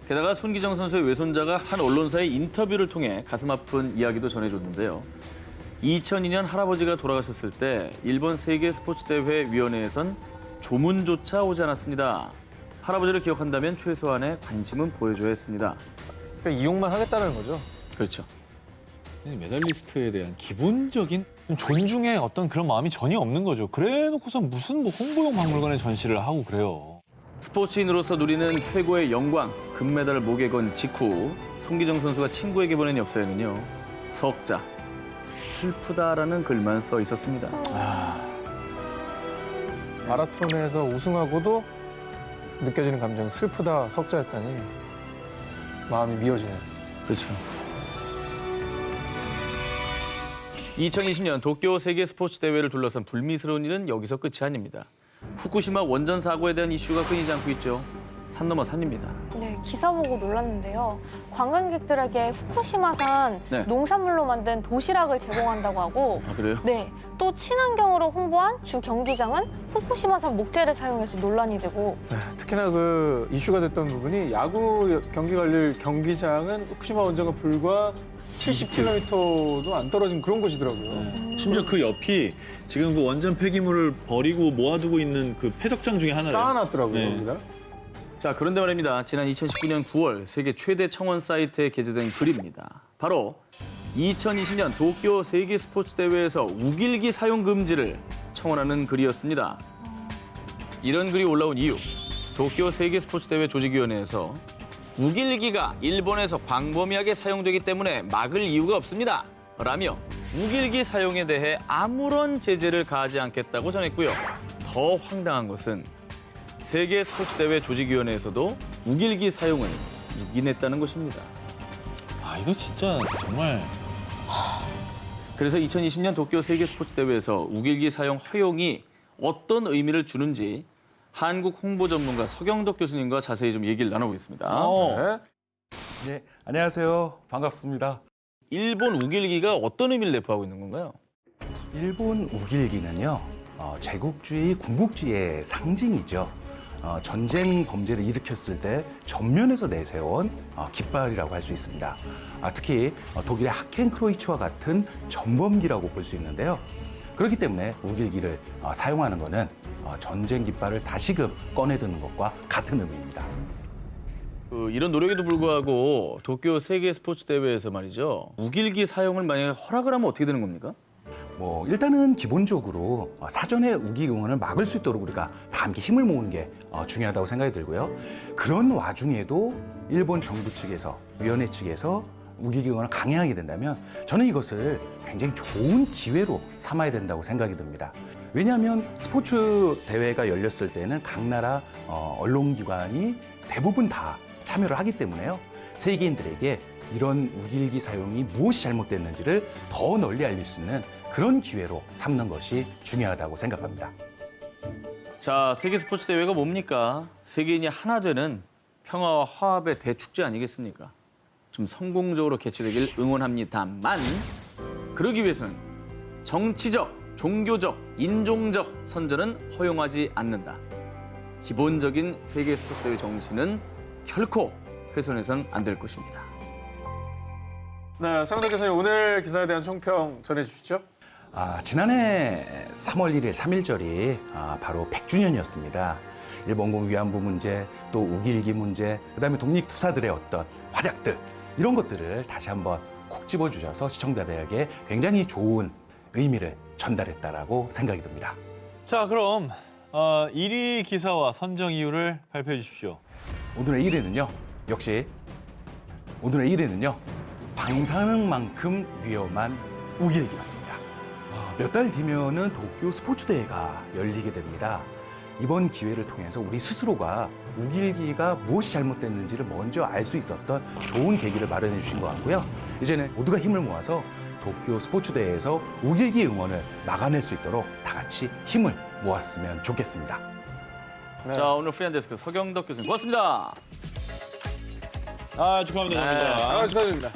S12: 게다가 손기정 선수의 외손자가 한 언론사의 인터뷰를 통해 가슴 아픈 이야기도 전해줬는데요. 2002년 할아버지가 돌아가셨을 때 일본 세계스포츠대회위원회에선 조문조차 오지 않았습니다. 할아버지를 기억한다면 최소한의 관심은 보여줘야 했습니다.
S1: 그러니까 이용만 하겠다는 거죠.
S12: 그렇죠.
S3: 메달리스트에 대한 기본적인 존중의 어떤 그런 마음이 전혀 없는 거죠. 그래 놓고서 무슨 뭐 홍보용 박물관에 전시를 하고 그래요.
S12: 스포츠인으로서 누리는 최고의 영광, 금메달을 목에 건 직후 손기정 선수가 친구에게 보낸 엽서에는요, 석자, 슬프다라는 글만 써 있었습니다.
S1: 마라톤에서 우승하고도 느껴지는 감정이 슬프다 석자였다니 마음이 미어지네요.
S12: 그렇죠. 2020년 도쿄 세계스포츠대회를 둘러싼 불미스러운 일은 여기서 끝이 아닙니다. 후쿠시마 원전 사고에 대한 이슈가 끊이지 않고 있죠. 산 넘어 산입니다.
S11: 네, 기사 보고 놀랐는데요. 관광객들에게 후쿠시마산
S12: 네.
S11: 농산물로 만든 도시락을 제공한다고 하고,
S12: 아, 그래요?
S11: 네, 또 친환경으로 홍보한 주 경기장은 후쿠시마산 목재를 사용해서 논란이 되고,
S1: 네, 특히나 그 이슈가 됐던 부분이 야구 경기가 열릴 경기장은 후쿠시마 원전과 불과 70km도 안 떨어진 그런 곳이더라고요.
S3: 심지어 그 옆이 지금 그 원전 폐기물을 버리고 모아두고 있는 그 폐덕장 중에 하나래요.
S1: 쌓아놨더라고요,
S3: 네.
S1: 여기다.
S12: 자, 그런데 말입니다. 지난 2019년 9월 세계 최대 청원 사이트에 게재된 글입니다. 바로 2020년 도쿄 세계스포츠대회에서 우길기 사용 금지를 청원하는 글이었습니다. 이런 글이 올라온 이유, 도쿄 세계스포츠대회 조직위원회에서 우길기가 일본에서 광범위하게 사용되기 때문에 막을 이유가 없습니다. 라며 우길기 사용에 대해 아무런 제재를 가하지 않겠다고 전했고요. 더 황당한 것은 세계 스포츠대회 조직위원회에서도 우길기 사용을 유gin했다는 것입니다.
S3: 이거 진짜 정말.
S12: 그래서 2020년 도쿄 세계 스포츠대회에서 우길기 사용 허용이 어떤 의미를 주는지 한국 홍보 전문가 서경덕 교수님과 자세히 좀 얘기를 나눠보겠습니다.
S13: 네, 안녕하세요. 반갑습니다.
S12: 일본 우길기가 어떤 의미를 내포하고 있는 건가요?
S13: 일본 우길기는요, 제국주의, 군국주의의 상징이죠. 전쟁 범죄를 일으켰을 때 전면에서 내세운 깃발이라고 할 수 있습니다. 특히 독일의 하켄크로이츠와 같은 전범기라고 볼 수 있는데요. 그렇기 때문에 우길기를 사용하는 것은 전쟁 깃발을 다시금 꺼내드는 것과 같은 의미입니다.
S12: 이런 노력에도 불구하고 도쿄 세계 스포츠 대회에서 말이죠. 우길기 사용을 만약에 허락을 하면 어떻게 되는 겁니까?
S13: 뭐 일단은 기본적으로 사전에 우기 응원을 막을 수 있도록 우리가 다 함께 힘을 모으는 게 중요하다고 생각이 들고요. 그런 와중에도 일본 정부 측에서 위원회 측에서 우기 응원을 강행하게 된다면 저는 이것을 굉장히 좋은 기회로 삼아야 된다고 생각이 듭니다. 왜냐하면 스포츠 대회가 열렸을 때는 각 나라 언론기관이 대부분 다 참여를 하기 때문에요. 세계인들에게 이런 우길기 사용이 무엇이 잘못됐는지를 더 널리 알릴 수 있는 그런 기회로 삼는 것이 중요하다고 생각합니다.
S12: 자, 세계 스포츠 대회가 뭡니까? 세계인이 하나 되는 평화와 화합의 대축제 아니겠습니까? 좀 성공적으로 개최되길 응원합니다만 그러기 위해서는 정치적, 종교적, 인종적 선전은 허용하지 않는다. 기본적인 세계 스포츠 대회 정신은 결코 훼손해서는 안 될 것입니다.
S1: 네, 상훈 교수님 오늘 기사에 대한 총평 전해주시죠.
S13: 지난해 3월 1일 3.1절이 바로 100주년이었습니다. 일본군 위안부 문제, 또 우길기 문제, 그다음에 독립투사들의 어떤 활약들 이런 것들을 다시 한번 콕 집어주셔서 시청자들에게 굉장히 좋은 의미를 전달했다라고 생각이 듭니다.
S3: 자, 그럼 1위 기사와 선정 이유를 발표해 주십시오.
S13: 오늘의 1위는요. 역시 오늘의 1위는요. 방사능만큼 위험한 우길기였습니다. 몇 달 뒤면은 도쿄 스포츠 대회가 열리게 됩니다. 이번 기회를 통해서 우리 스스로가 우길기가 무엇이 잘못됐는지를 먼저 알 수 있었던 좋은 계기를 마련해 주신 것 같고요. 이제는 모두가 힘을 모아서 도쿄 스포츠 대회에서 우길기 응원을 막아낼 수 있도록 다 같이 힘을 모았으면 좋겠습니다.
S1: 네.
S12: 자, 오늘 프리한데스크 서경덕 교수님 고맙습니다.
S3: 축하합니다.
S1: 축하드립니다.